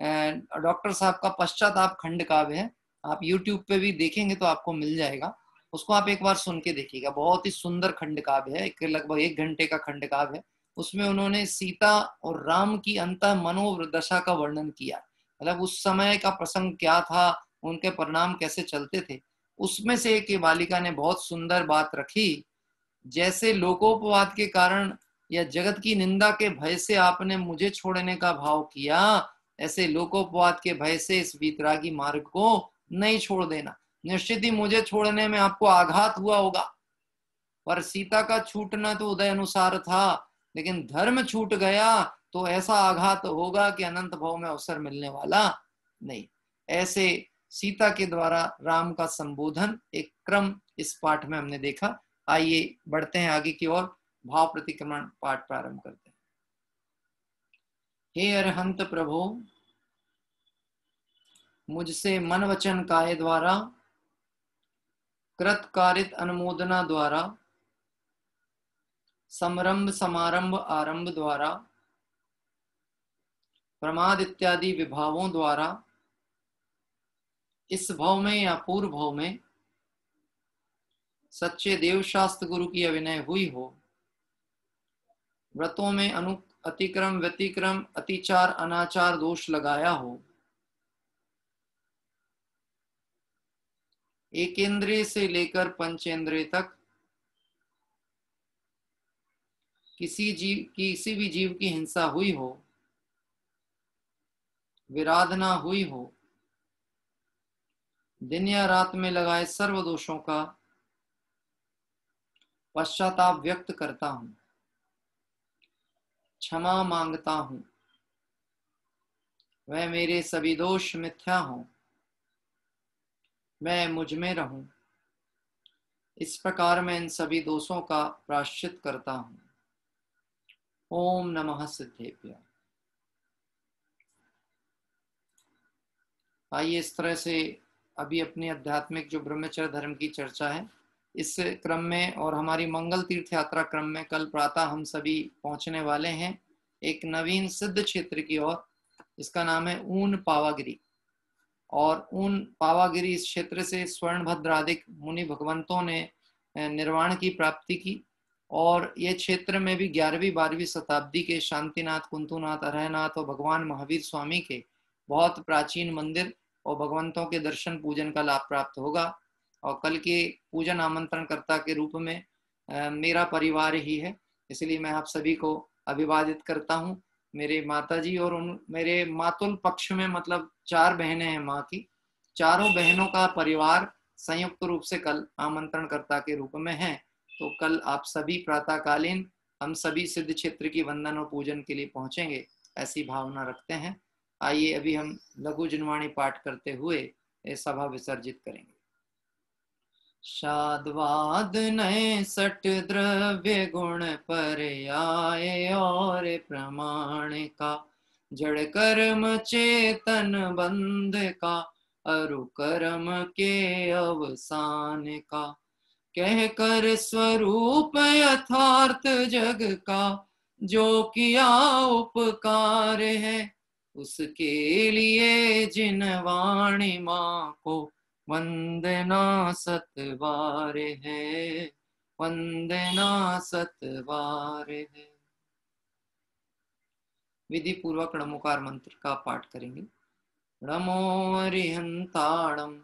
Speaker 6: डॉक्टर साहब का पश्चाताप खंड काव्य है, आप YouTube पे भी देखेंगे तो आपको मिल जाएगा। उसको आप एक बार सुन के देखिएगा। बहुत ही सुंदर खंड काव्य है, लगभग 1 घंटे का खंड काव्य है। उसमें उन्होंने सीता और राम की अंतः मनोदशा का वर्णन किया। मतलब उस समय का प्रसंग क्या था, उनके परिणाम कैसे चलते थे। उसमें से एक बालिका ने बहुत सुंदर बात रखी, जैसे लोकोपवाद के कारण या जगत की निंदा के भय से आपने मुझे छोड़ने का भाव किया, ऐसे लोकोपवाद के भय से इस वीतरागी मार्ग को नहीं छोड़ देना। निश्चित ही मुझे छोड़ने में आपको आघात हुआ होगा, पर सीता का छूटना तो उदय अनुसार था, लेकिन धर्म छूट गया तो ऐसा आघात होगा कि अनंत भाव में अवसर मिलने वाला नहीं। ऐसे सीता के द्वारा राम का संबोधन एक क्रम इस पाठ में हमने देखा। आइए बढ़ते हैं आगे की ओर, भाव प्रतिक्रमण पाठ प्रारंभ करते हैं। हे अरहंत प्रभो, मुझसे मन वचन काय द्वारा कृत कारित अनुमोदना द्वारा समरंभ समारंभ आरंभ द्वारा प्रमाद इत्यादि विभावों द्वारा इस भाव में या पूर्व भाव में सच्चे देव शास्त्र गुरु की अभिनय हुई हो, व्रतों में अतिक्रम व्यतिक्रम अतिचार अनाचार दोष लगाया हो, एकेंद्रिय से लेकर पंचेंद्रिय तक किसी भी जीव की हिंसा हुई हो, विराधना हुई हो, दिन या रात में लगाए सर्व दोषों का पश्चाताप व्यक्त करता हूं, क्षमा मांगता हूं, वह मेरे सभी दोष मिथ्या हों, मैं मुझ में रहूं, इस प्रकार मैं इन सभी दोषों का प्रायश्चित करता हूं। ओम नमः सिद्धेभ्यः। आइए इस तरह से अभी अपनी आध्यात्मिक जो ब्रह्मचर्य धर्म की चर्चा है, इस क्रम में और हमारी मंगल तीर्थ यात्रा क्रम में कल प्रातः हम सभी पहुंचने वाले हैं एक नवीन सिद्ध क्षेत्र की ओर, इसका नाम है ऊन पावागिरी। और ऊन पावागिरी इस क्षेत्र से स्वर्णभद्रादिक मुनि भगवंतों ने निर्वाण की प्राप्ति की, और ये क्षेत्र में भी 11वीं 12वीं शताब्दी के शांतिनाथ, कुंतुनाथ, अरहनाथ और भगवान महावीर स्वामी के बहुत प्राचीन मंदिर और भगवंतों के दर्शन पूजन का लाभ प्राप्त होगा। और कल के पूजन आमंत्रणकर्ता के रूप में मेरा परिवार ही है, इसलिए मैं आप सभी को अभिवादित करता हूं। मेरे माताजी और मेरे मातुल पक्ष में मतलब 4 बहनें हैं माँ की, चारों बहनों का परिवार संयुक्त रूप से कल आमंत्रणकर्ता के रूप में है। तो कल आप सभी प्रातःकालीन हम सभी सिद्ध क्षेत्र की वंदन और पूजन के लिए पहुंचेंगे, ऐसी भावना रखते हैं। आइए अभी हम लघु जिनवाणी पाठ करते हुए ये सभा विसर्जित करेंगे। शाद्वाद नए सट द्रव्य गुण पर आए और प्रमाण का, जड़ कर्म चेतन बंध का, अरु कर्म के अवसान का, कह कर स्वरूप यथार्थ जग का, जो किया उपकार है उसके लिए जिन वाणी माँ को वंदना सतबार है, वंदना सतबार है। विधि पूर्वक णमोकार मंत्र का पाठ करेंगे। नमो अरिहंताणम,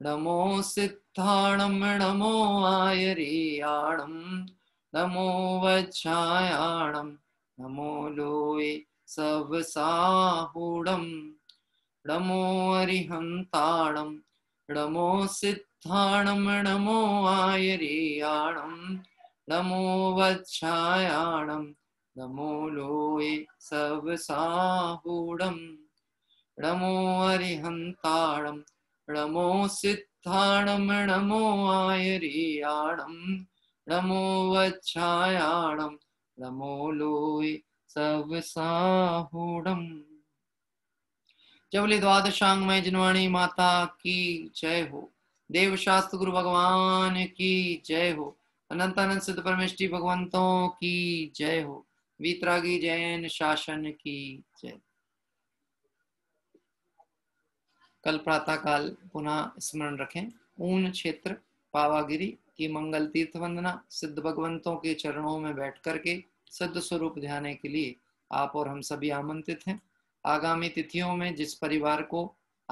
Speaker 6: नमो सिद्धाणम, नमो आयरियाणम, नमो वज्रायाणम, नमो लोए सब साहुडम, नमो अरिहंताणम, नमो सिद्धाणम, नमो आयरियाणम, नमो वज्रायाणम, नमो लोए सब साहुडम, नमो अरिहंताणम, नमो सिद्धाणम, नमो आयरियाणम, नमो वज्रायाणम, नमो लोए सब साहुडम। जबली द्वादशांग में जिनवाणी माता की जय हो, देव शास्त्र गुरु भगवान की जय हो, अनंत अनंत सिद्ध परमेष्टि भगवंतों की जय हो, वीतरागी जैन शासन की जय। कल प्रातः काल पुनः स्मरण रखें, ऊन क्षेत्र पावागिरी की मंगल तीर्थ वंदना सिद्ध भगवंतों के चरणों में बैठ करके सिद्ध स्वरूप ध्यान के लिए आप और हम सभी आमंत्रित हैं। आगामी तिथियों में जिस परिवार को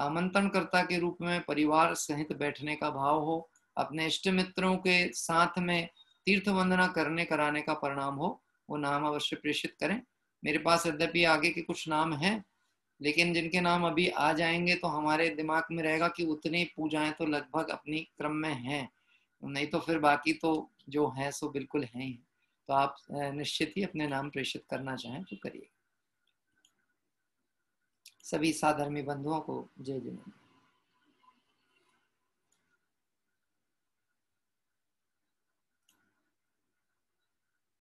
Speaker 6: आमंत्रणकर्ता के रूप में परिवार सहित बैठने का भाव हो, अपने इष्ट मित्रों के साथ में तीर्थ वंदना करने कराने का परिणाम हो, वो नाम अवश्य प्रेषित करें। मेरे पास यद्यपि आगे के कुछ नाम हैं, लेकिन जिनके नाम अभी आ जाएंगे तो हमारे दिमाग में रहेगा कि उतनी पूजाएं तो लगभग अपनी क्रम में हैं, नहीं तो फिर बाकी तो जो है सो बिल्कुल हैं ही। तो आप निश्चित ही अपने नाम प्रेषित करना चाहें तो करिए। सभी साधर्मी बंधुओं को जय जय।